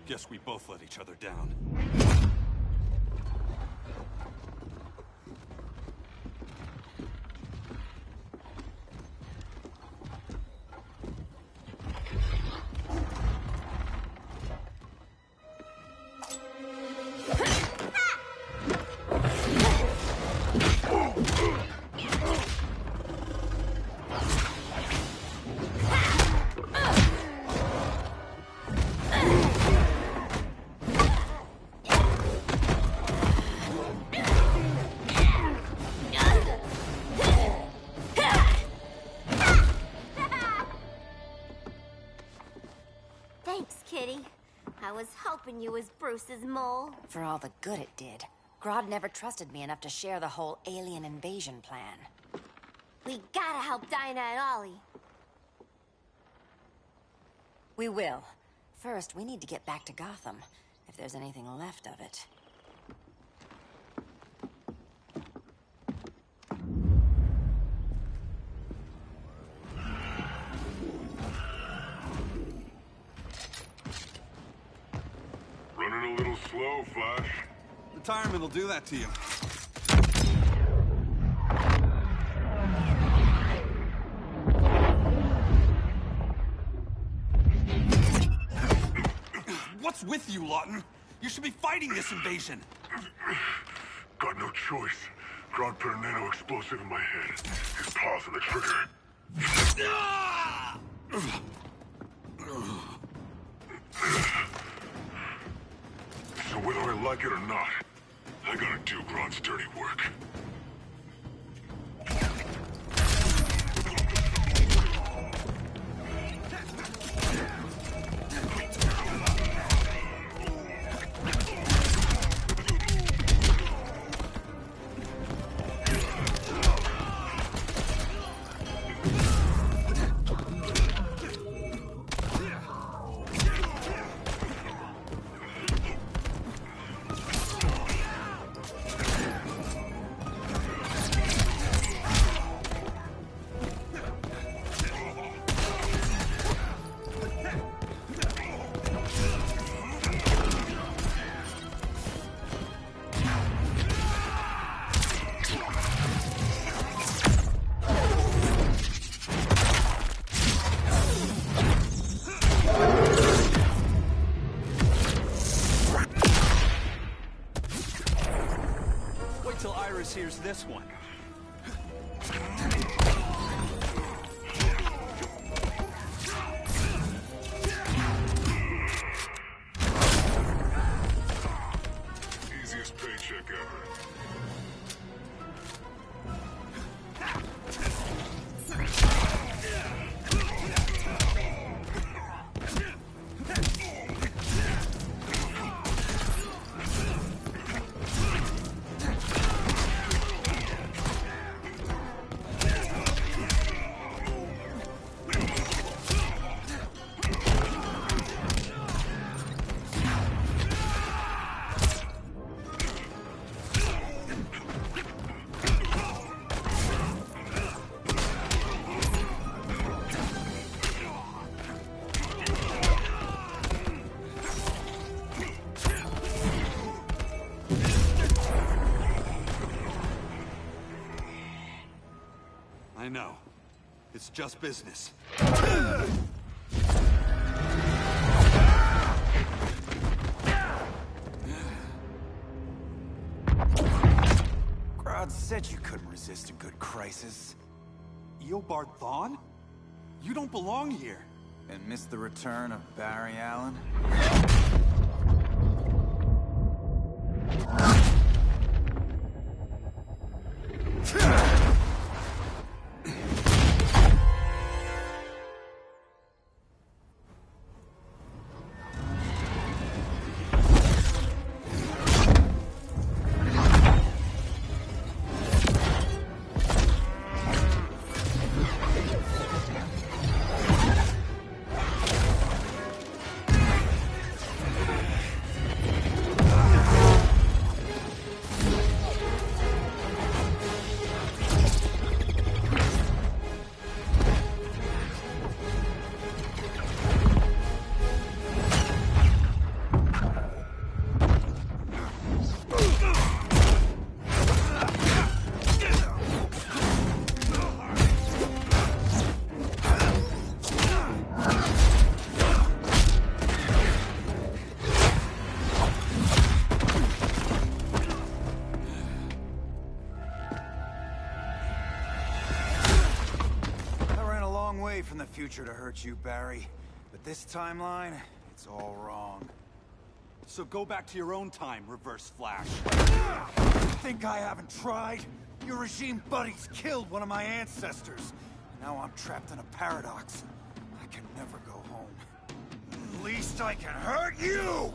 Guess we both let each other down. I was hoping you was Bruce's mole. For all the good it did. Grodd never trusted me enough to share the whole alien invasion plan. We gotta help Dinah and Ollie. We will. First, we need to get back to Gotham, if there's anything left of it. Running a little slow, Flash. Retirement will do that to you. What's with you, Lawton? You should be fighting this invasion. Got no choice. Grodd put a nano explosive in my head. His paws on the trigger. So whether I like it or not, I gotta do Grodd's dirty work. this one. Easiest paycheck ever. I know. It's just business. Crowd said you couldn't resist a good crisis. Eobard Thawne? You don't belong here. And miss the return of Barry Allen? From the future to hurt you, Barry. But this timeline, it's all wrong. So go back to your own time, Reverse Flash. Think I haven't tried? Your regime buddies killed one of my ancestors. Now I'm trapped in a paradox. I can never go home. At least I can hurt you!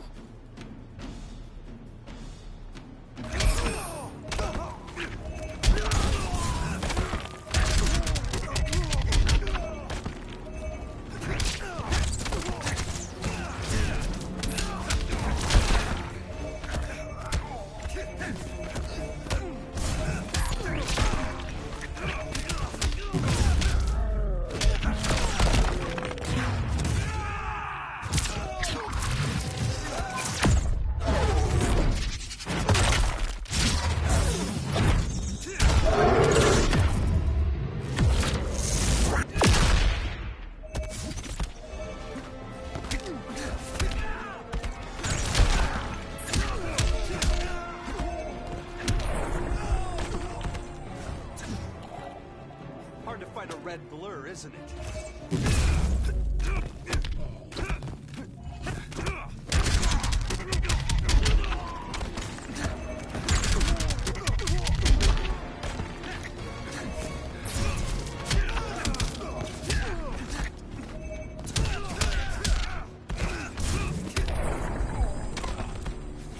Blur, isn't it?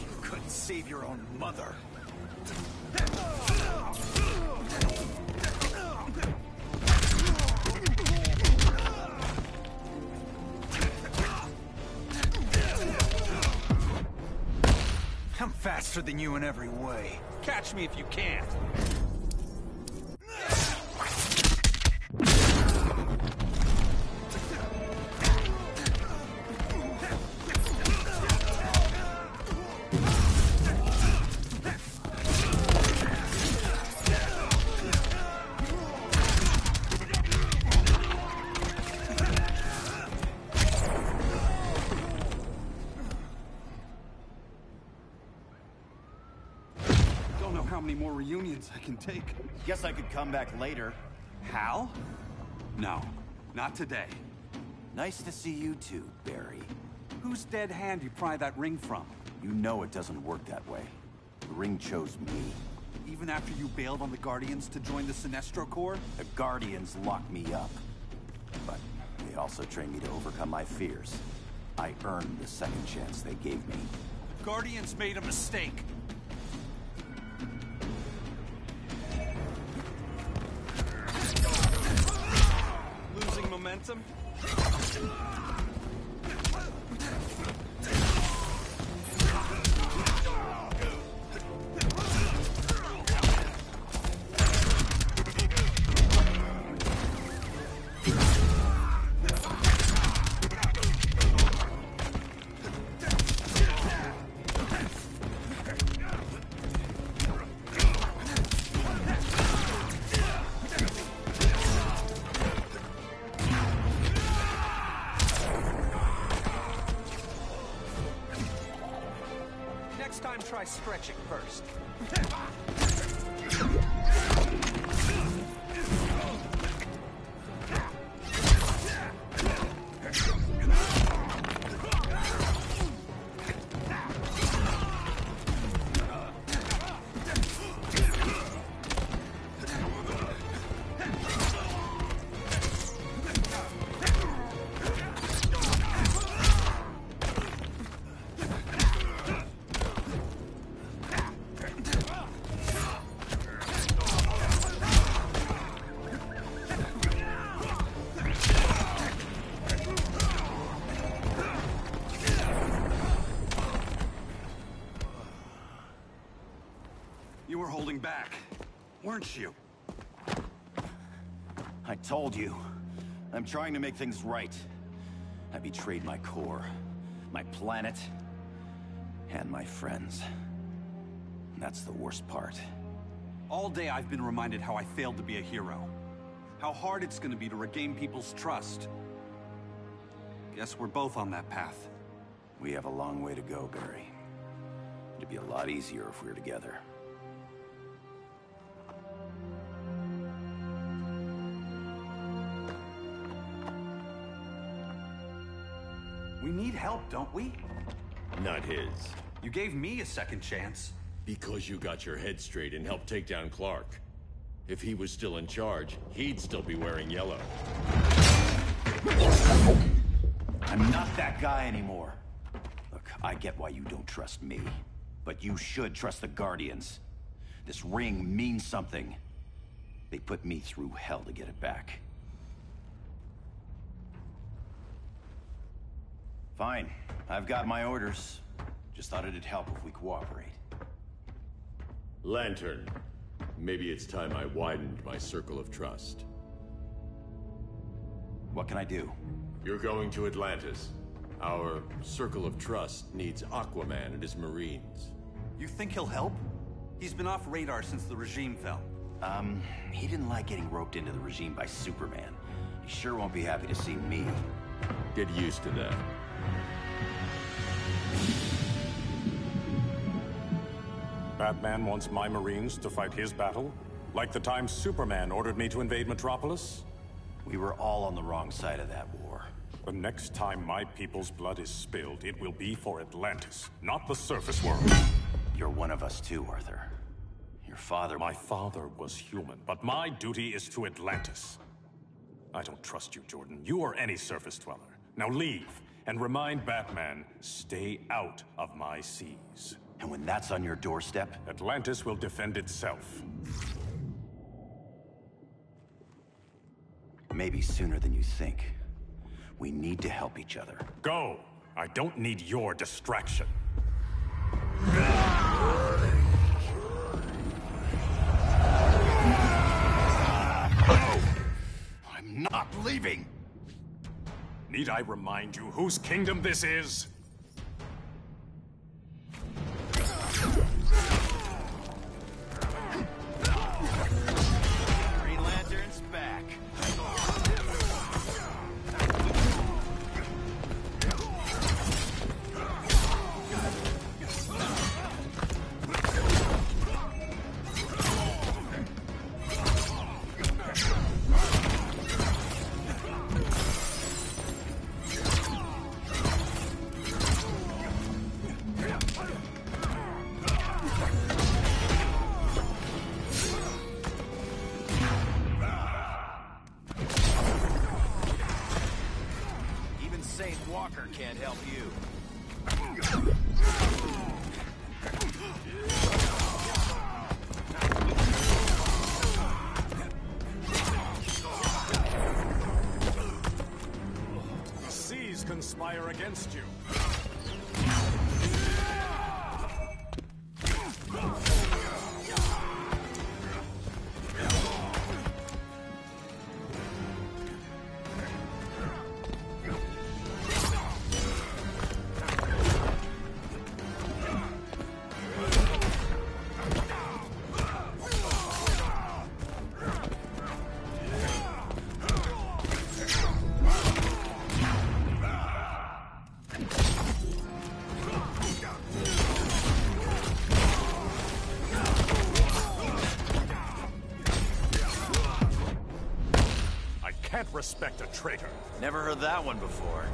You couldn't save your own mother. I'm faster than you in every way. Catch me if you can't. How many more reunions I can take. Guess I could come back later. Hal? No, not today. Nice to see you too, Barry. Whose dead hand you pry that ring from? You know it doesn't work that way. The ring chose me. Even after you bailed on the Guardians to join the Sinestro Corps? The Guardians locked me up. But they also trained me to overcome my fears. I earned the second chance they gave me. The Guardians made a mistake. Losing momentum? Next time, try stretching first. You were holding back, weren't you? I told you. I'm trying to make things right. I betrayed my core, my planet, and my friends. That's the worst part. All day I've been reminded how I failed to be a hero. How hard it's gonna be to regain people's trust. Guess we're both on that path. We have a long way to go, Barry. It'd be a lot easier if we were together. We need help, don't we? Not his. You gave me a second chance. Because you got your head straight and helped take down Clark. If he was still in charge, he'd still be wearing yellow. I'm not that guy anymore. Look, I get why you don't trust me. But you should trust the Guardians. This ring means something. They put me through hell to get it back. Fine. I've got my orders. Just thought it'd help if we cooperate. Lantern. Maybe it's time I widened my circle of trust. What can I do? You're going to Atlantis. Our circle of trust needs Aquaman and his Marines. You think he'll help? He's been off radar since the regime fell. He didn't like getting roped into the regime by Superman. He sure won't be happy to see me. Get used to that. Batman wants my Marines to fight his battle? Like the time Superman ordered me to invade Metropolis? We were all on the wrong side of that war. The next time my people's blood is spilled, it will be for Atlantis, not the surface world. You're one of us too, Arthur. Your father... My father was human, but my duty is to Atlantis. I don't trust you, Jordan. You or any surface dweller. Now leave, and remind Batman, stay out of my seas. And when that's on your doorstep? Atlantis will defend itself. Maybe sooner than you think. We need to help each other. Go! I don't need your distraction. I'm not leaving! Need I remind you whose kingdom this is? Green Lantern's back. ain't Walker can't help you. The seas conspire against you. Can't respect a traitor. Never heard that one before.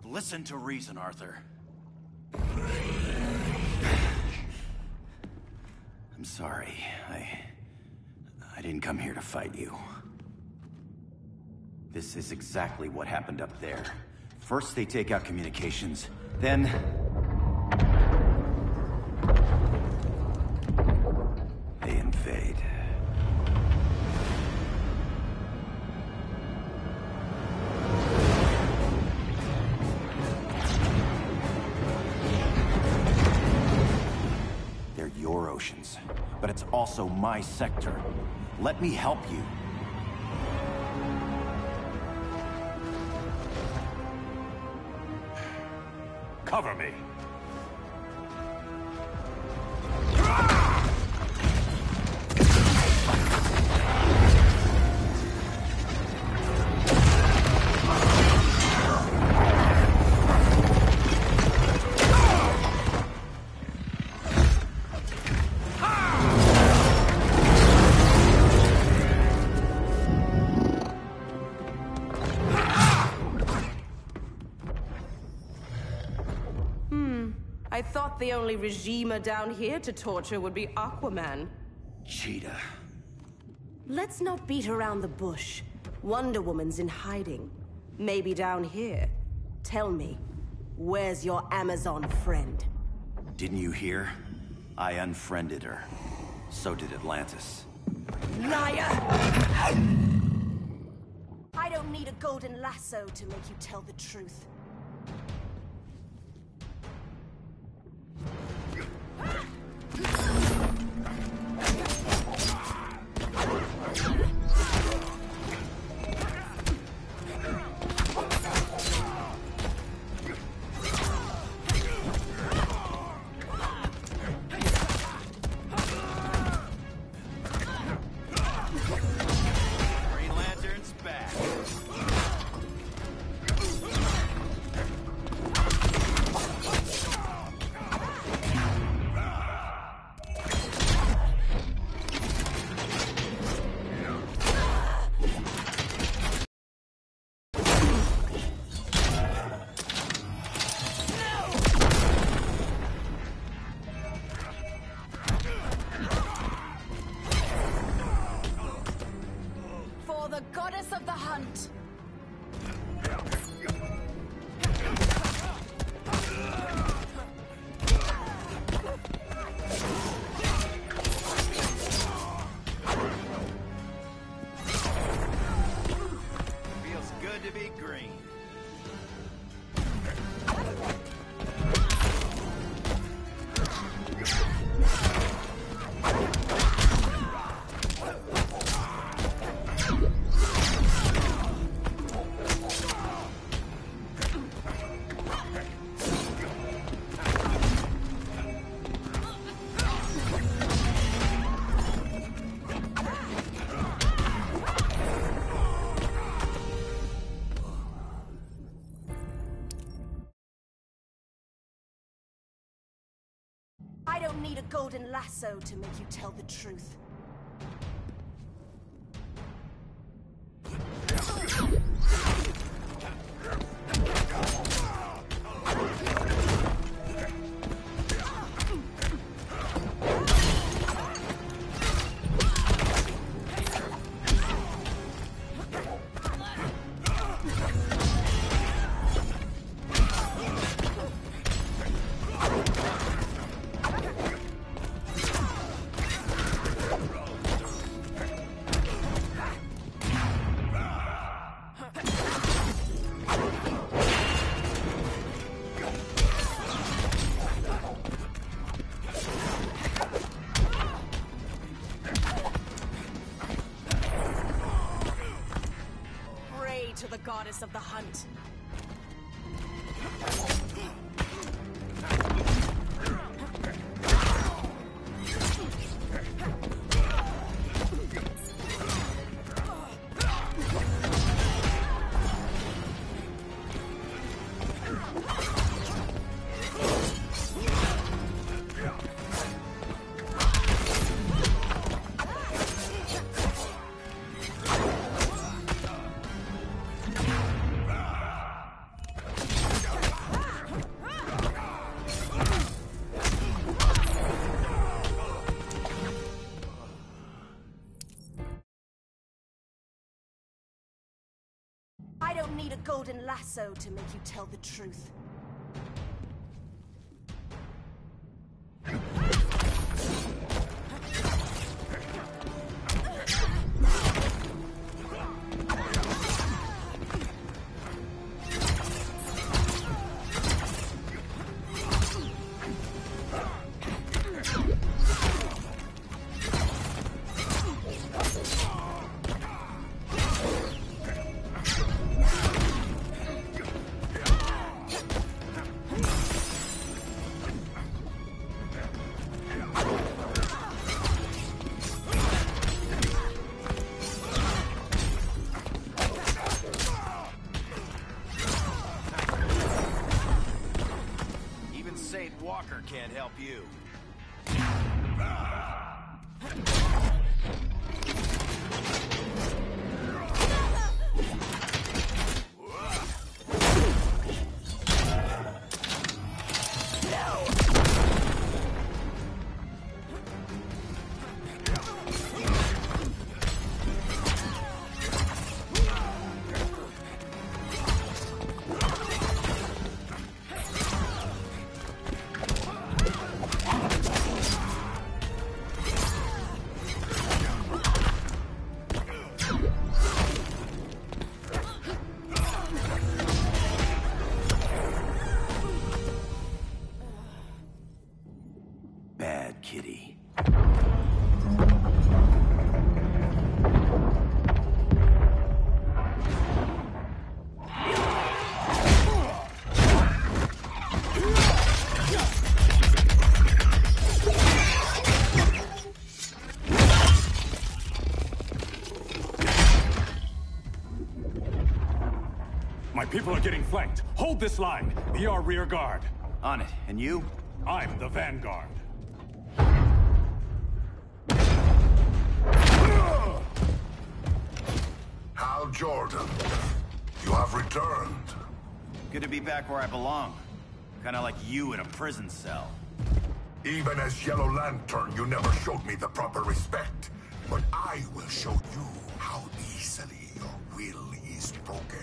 Listen to reason, Arthur. I'm sorry. I didn't come here to fight you. This is exactly what happened up there. First they take out communications, then... they invade. They're your oceans, but it's also my sector. Let me help you. Cover me. I thought the only regimer down here to torture would be Aquaman. Cheetah. Let's not beat around the bush. Wonder Woman's in hiding. Maybe down here. Tell me, where's your Amazon friend? Didn't you hear? I unfriended her. So did Atlantis. Liar! I don't need a golden lasso to make you tell the truth. Green Lantern's back. For the goddess of the hunt. Feels good to be green. I don't need a golden lasso to make you tell the truth. to the goddess of the hunt. I don't need a golden lasso to make you tell the truth. Walker can't help you. Kitty. My people are getting flanked. Hold this line. Be our rear guard. On it. And you? I'm the vanguard. Hal Jordan, you have returned. Good to be back where I belong. Kinda like you in a prison cell. Even as Yellow Lantern, you never showed me the proper respect. But I will show you how easily your will is broken.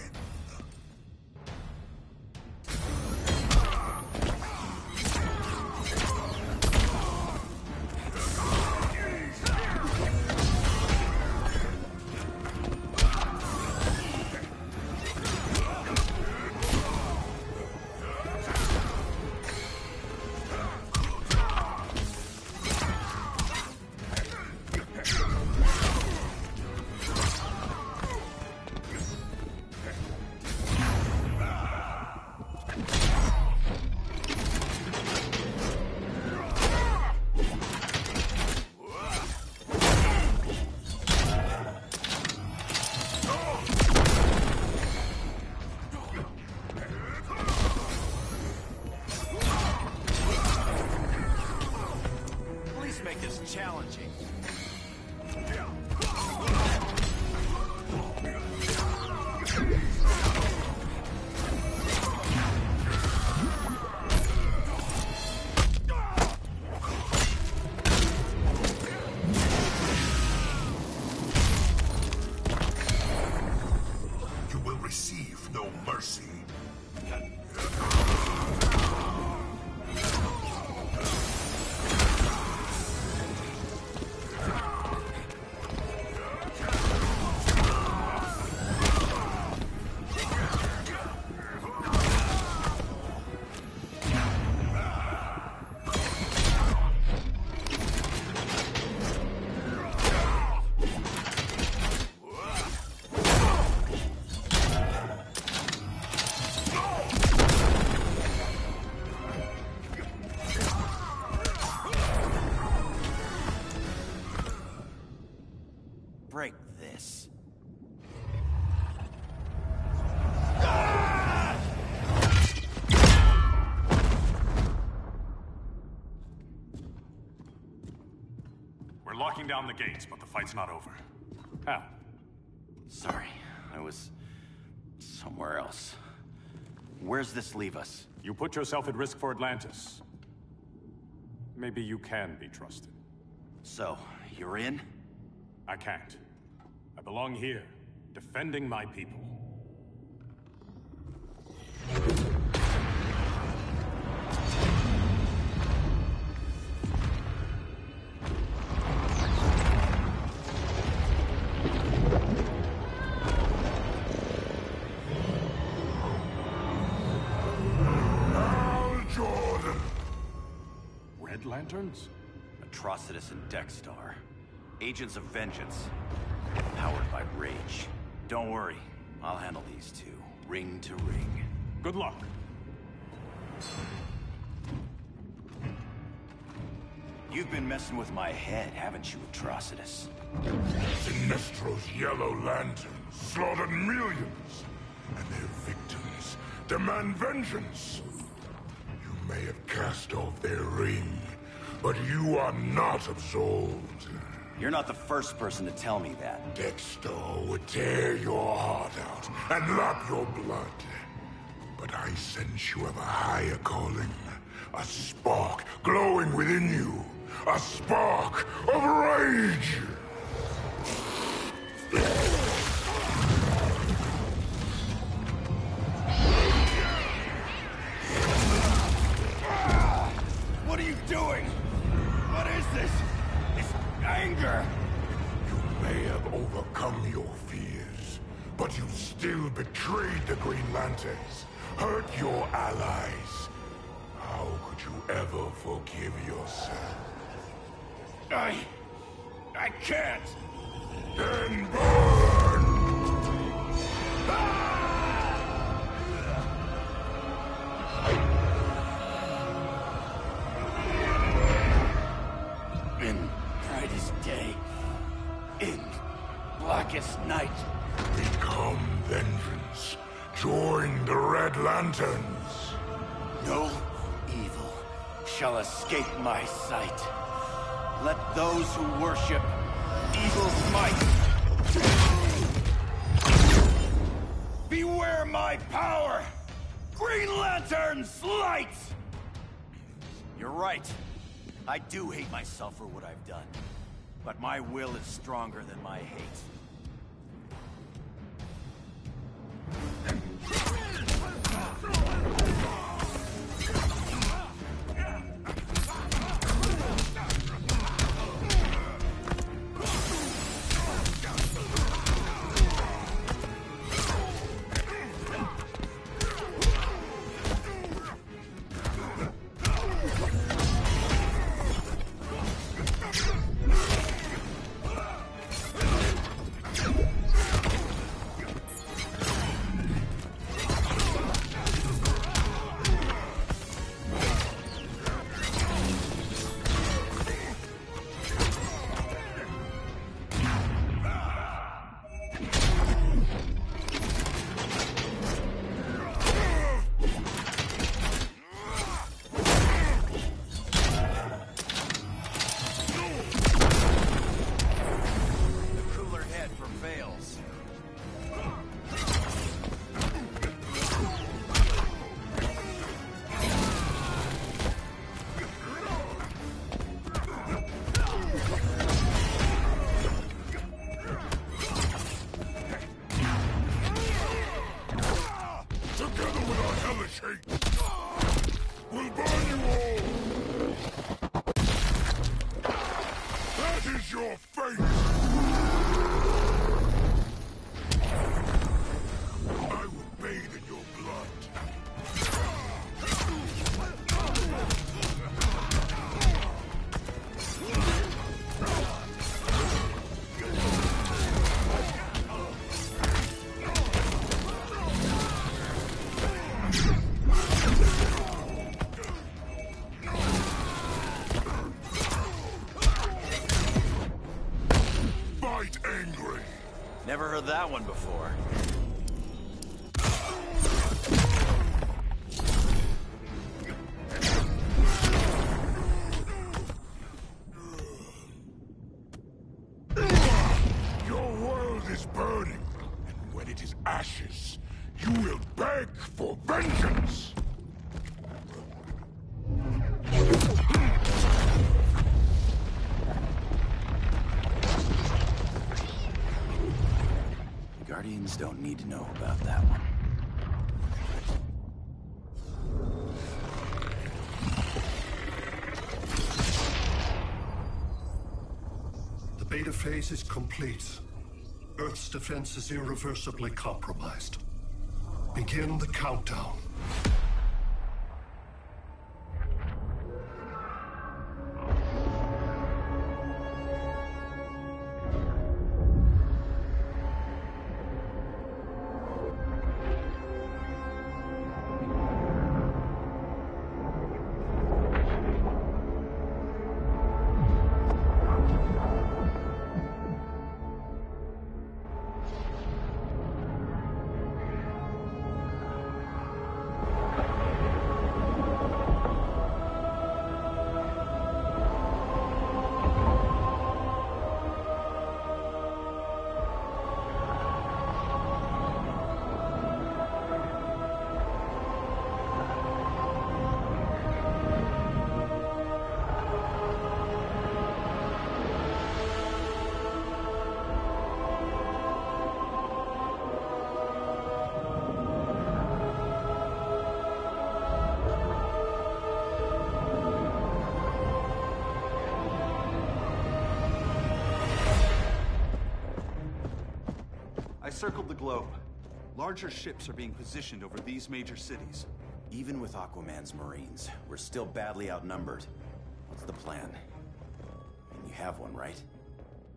Make this challenging. You will receive no mercy. locking down the gates, but the fight's not over. Hal. Sorry, I was somewhere else. Where's this leave us? You put yourself at risk for Atlantis. Maybe you can be trusted. So, you're in? I can't. I belong here, defending my people. Red Lanterns? Atrocitus and Dexstar. Agents of Vengeance. Powered by rage. Don't worry, I'll handle these two, ring to ring. Good luck. You've been messing with my head, haven't you, Atrocitus? Sinestro's Yellow Lanterns slaughtered millions, and their victims demand vengeance. You may have cast off their ring, but you are not absolved. You're not the first person to tell me that. Dexter would tear your heart out and lap your blood. But I sense you have a higher calling. A spark glowing within you. A spark of rage! What are you doing? What is this? It's anger! You may have overcome your fears, but you still betrayed the Green Lanterns, hurt your allies. How could you ever forgive yourself? I can't! Then burn! In brightest day, in blackest night. Become vengeance. Join the Red Lanterns. No evil shall escape my sight. Let those who worship evil's might beware my power! Green Lantern's light! You're right. I do hate myself for what I've done. But my will is stronger than my hate. We'll burn you all! That is your fate! I will bathe in your blood. Angry. Never heard that one before. ashes, you will beg for vengeance! The Guardians don't need to know about that one. The beta phase is complete. Earth's defense is irreversibly compromised. Begin the countdown. I circled the globe. Larger ships are being positioned over these major cities. Even with Aquaman's Marines, we're still badly outnumbered. What's the plan? And you have one, right?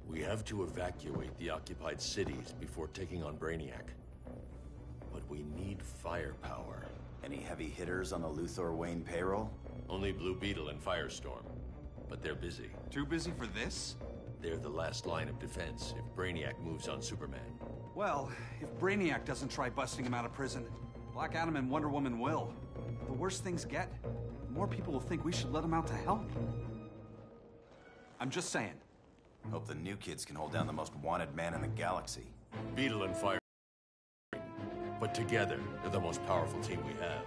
We have to evacuate the occupied cities before taking on Brainiac. But we need firepower. Any heavy hitters on the Luthor Wayne payroll? Only Blue Beetle and Firestorm. But they're busy. Too busy for this? They're the last line of defense if Brainiac moves on Superman. Well, if Brainiac doesn't try busting him out of prison, Black Adam and Wonder Woman will. The worse things get, the more people will think we should let him out to help. I'm just saying. Hope the new kids can hold down the most wanted man in the galaxy. Beetle and Fire. But together, they're the most powerful team we have.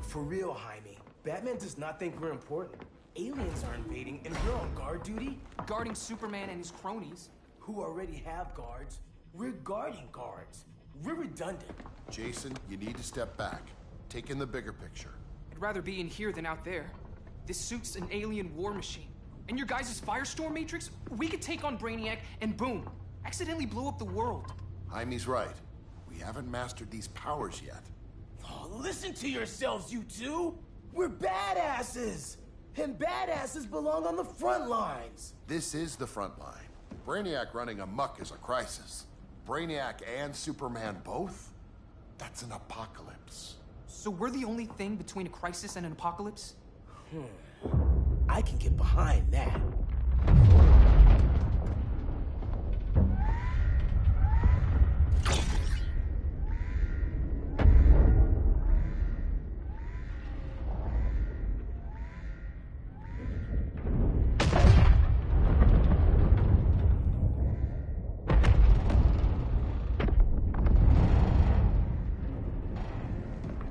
For real, Jaime. Batman does not think we're important. Aliens are invading, and we're on guard duty? Guarding Superman and his cronies. Who already have guards. We're guarding guards. We're redundant. Jason, you need to step back. Take in the bigger picture. I'd rather be in here than out there. This suit's an alien war machine. And your guys' Firestorm Matrix, we could take on Brainiac and boom, accidentally blow up the world. Jaime's right. We haven't mastered these powers yet. Oh, listen to yourselves, you two! We're badasses! And badasses belong on the front lines! This is the front line. Brainiac running amok is a crisis. Brainiac and Superman both? That's an apocalypse. So we're the only thing between a crisis and an apocalypse? I can get behind that.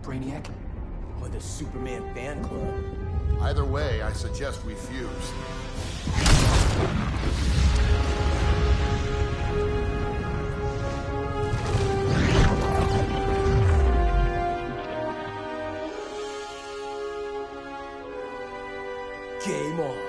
Brainiac? Or the Superman fan club? Either way, I suggest we fuse. Game on.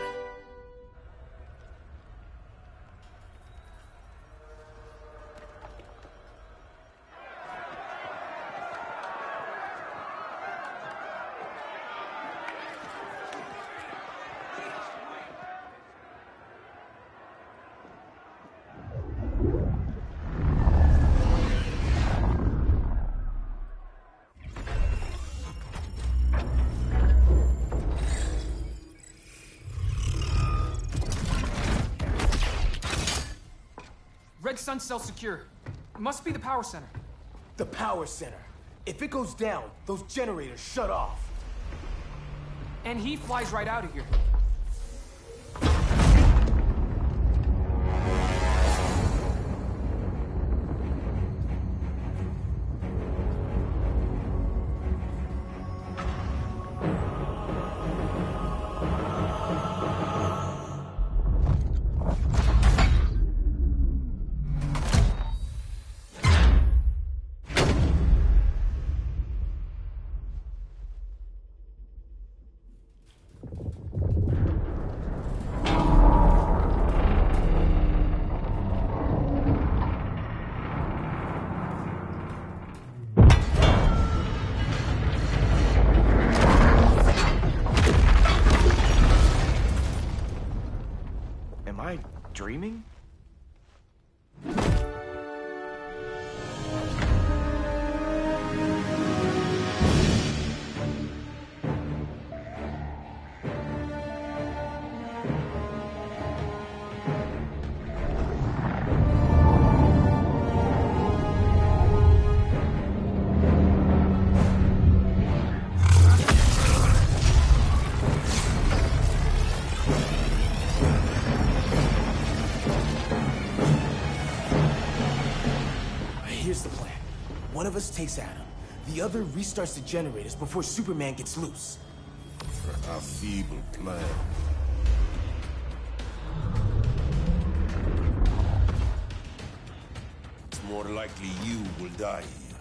Red Sun cell secure. It must be the power center. The power center. If it goes down, those generators shut off. And he flies right out of here. Here's the plan. One of us takes Adam. The other restarts the generators before Superman gets loose. A feeble plan. It's more likely you will die here.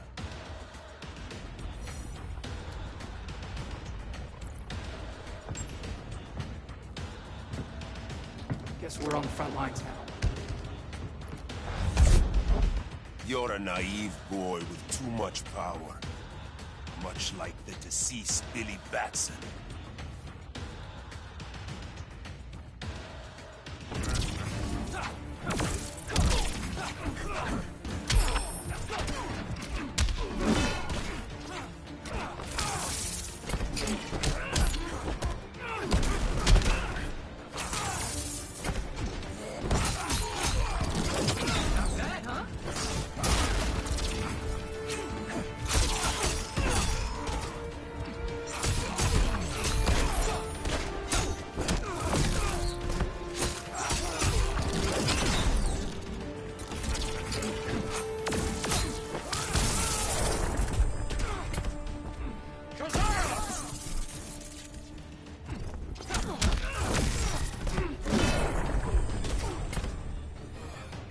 Guess we're on the front lines now. You're a naive boy with too much power. Much like the deceased Billy Batson.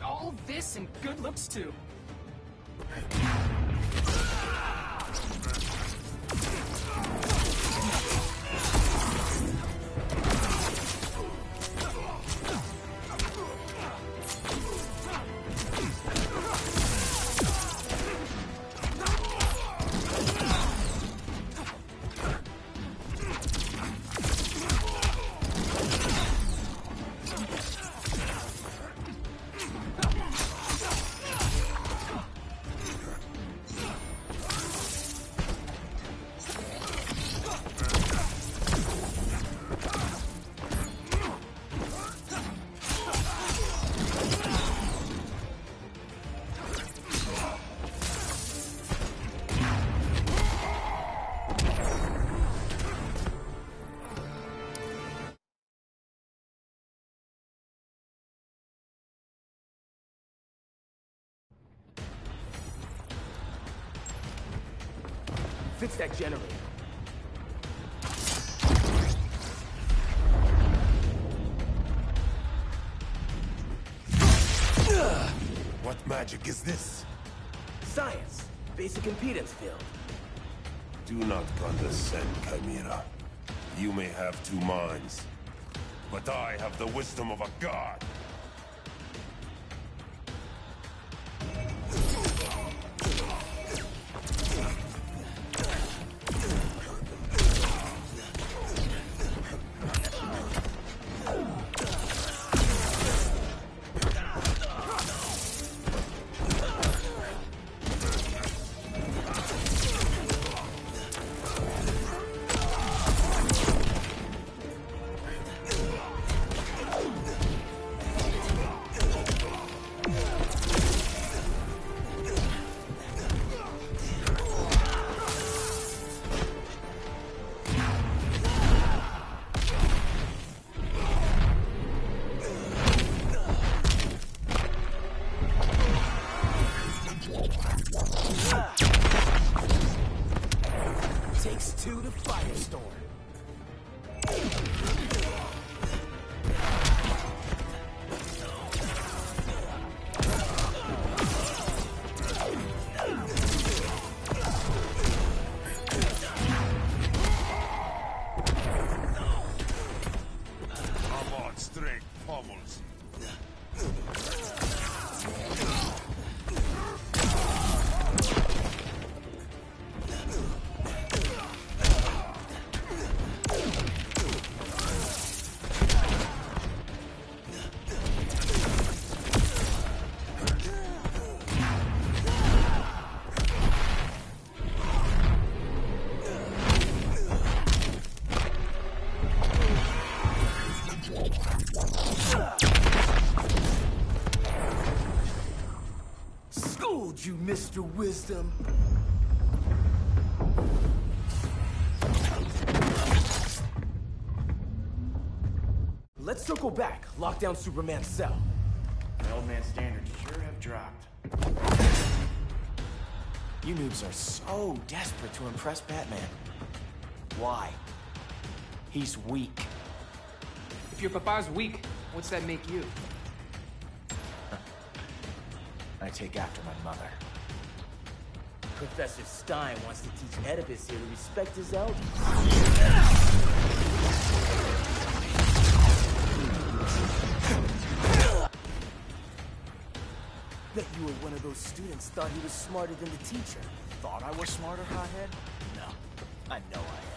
All this and good looks too. Fix that generator. What magic is this? Science. Basic impedance field. Do not condescend, Chimera. You may have two minds, but I have the wisdom of a god. Takes two to firestorm. Come on, straight pummels. Schooled you, Mr. Wisdom. Let's circle back. Lock down Superman's cell. The old man's standards sure have dropped. You noobs are so desperate to impress Batman. Why? He's weak. If your papa's weak, what's that make you? I take after my mother. Professor Stein wants to teach Oedipus here to respect his elders. Bet you were one of those students thought he was smarter than the teacher. Thought I was smarter, hothead? No, I know I am.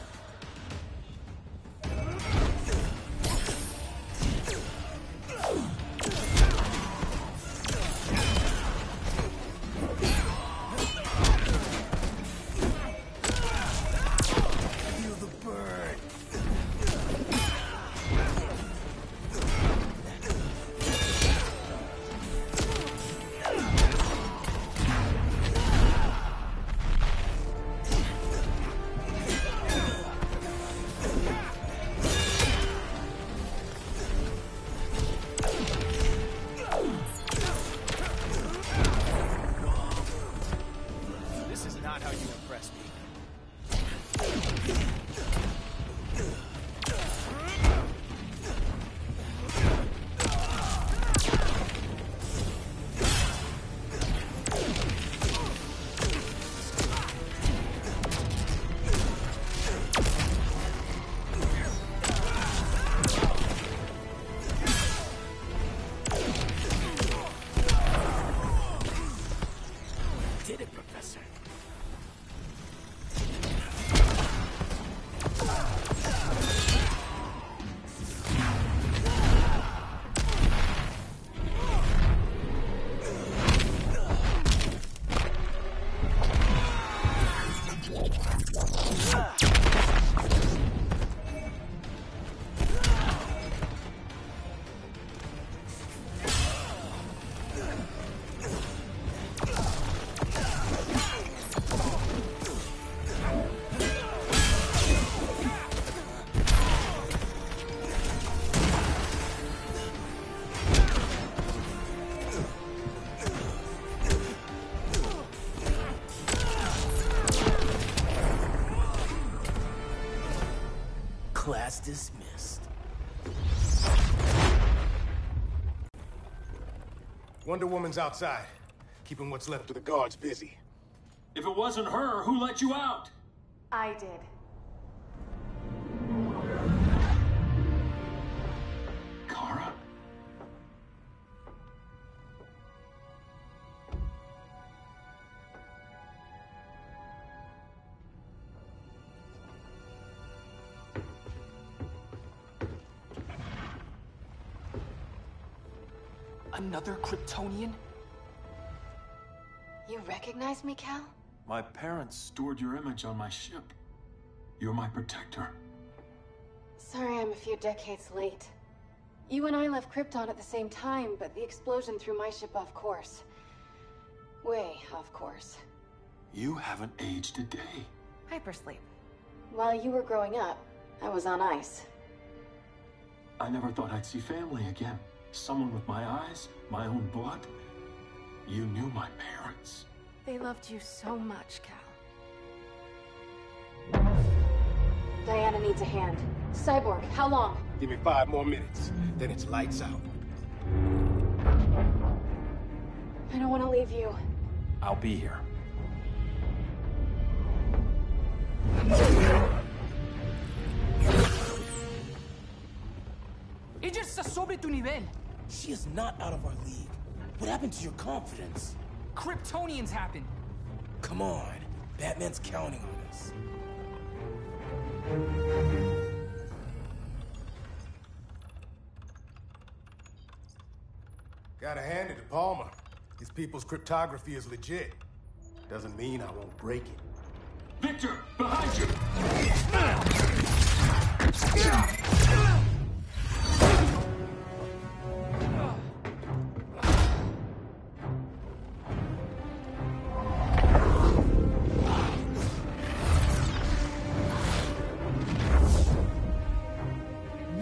Class dismissed. Wonder Woman's outside, keeping what's left of the guards busy. If it wasn't her, who let you out? I did. Kara? Another Kryptonian? You recognize me, Cal? My parents stored your image on my ship. You're my protector. Sorry I'm a few decades late. You and I left Krypton at the same time, but the explosion threw my ship off course. Way off course. You haven't aged a day. Hypersleep. While you were growing up, I was on ice. I never thought I'd see family again. Someone with my eyes, my own blood. You knew my parents. They loved you so much, Cal. Diana needs a hand. Cyborg, how long? Give me 5 more minutes, then it's lights out. I don't want to leave you. I'll be here. Ella está sobre tu nivel. She is not out of our league. What happened to your confidence? Kryptonians happen. Come on. Batman's counting on us. Gotta hand it to Palmer. These people's cryptography is legit. Doesn't mean I won't break it. Victor, behind you!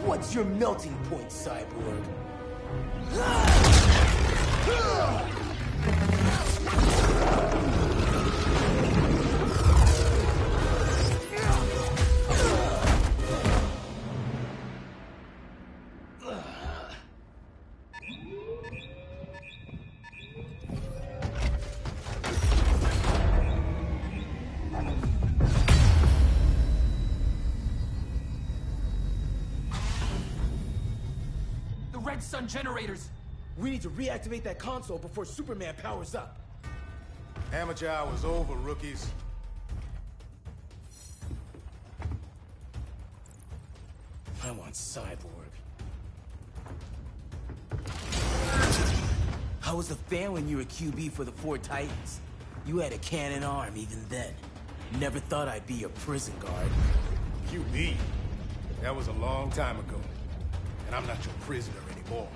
What's your melting point, Cyborg? sun generators. We need to reactivate that console before Superman powers up. Amateur hour's over, rookies. I want Cyborg. I was a fan when you were QB for the 4 Titans. You had a cannon arm even then. Never thought I'd be a prison guard. QB? That was a long time ago. And I'm not your prisoner anymore.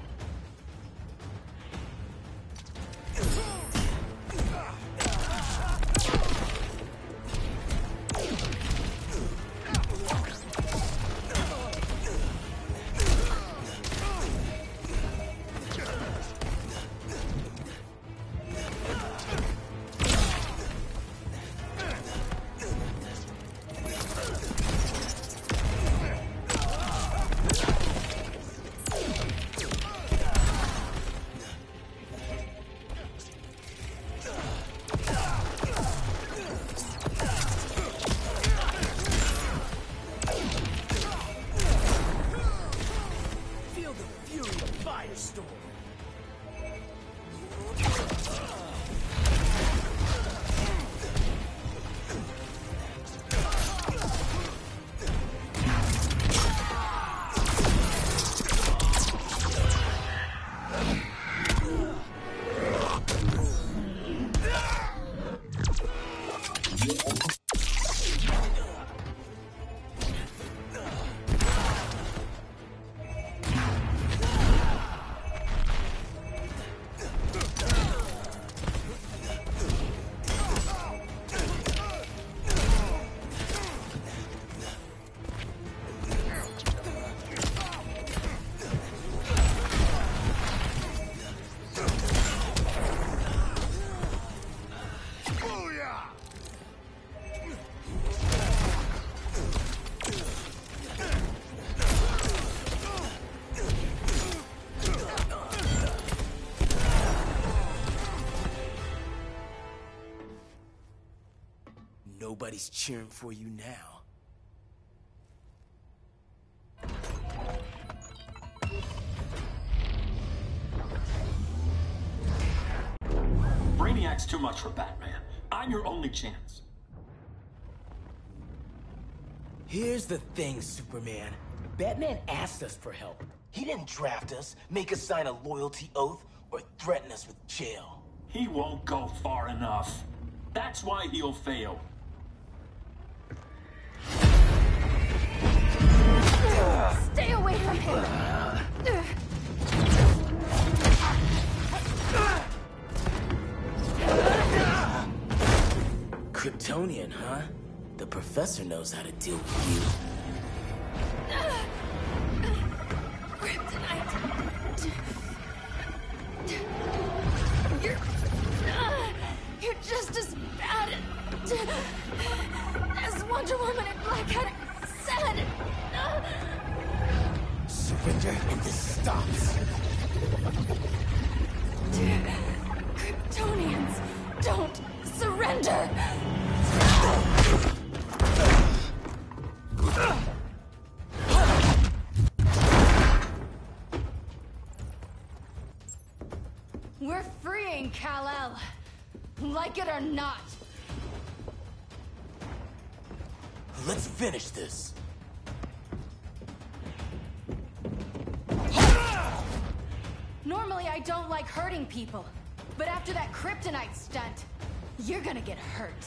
Nobody's cheering for you now. Brainiac's too much for Batman. I'm your only chance. Here's the thing, Superman. Batman asked us for help. He didn't draft us, make us sign a loyalty oath, or threaten us with jail. He won't go far enough. That's why he'll fail. Stay away from him! Kryptonian, huh? The professor knows how to deal with you. Kryptonite! You're just as bad as Wonder Woman and Black Cat said! Surrender and this stops. Kryptonians don't surrender! We're freeing Kal-El. Like it or not. Let's finish this. Normally, I don't like hurting people. But after that kryptonite stunt, you're gonna get hurt.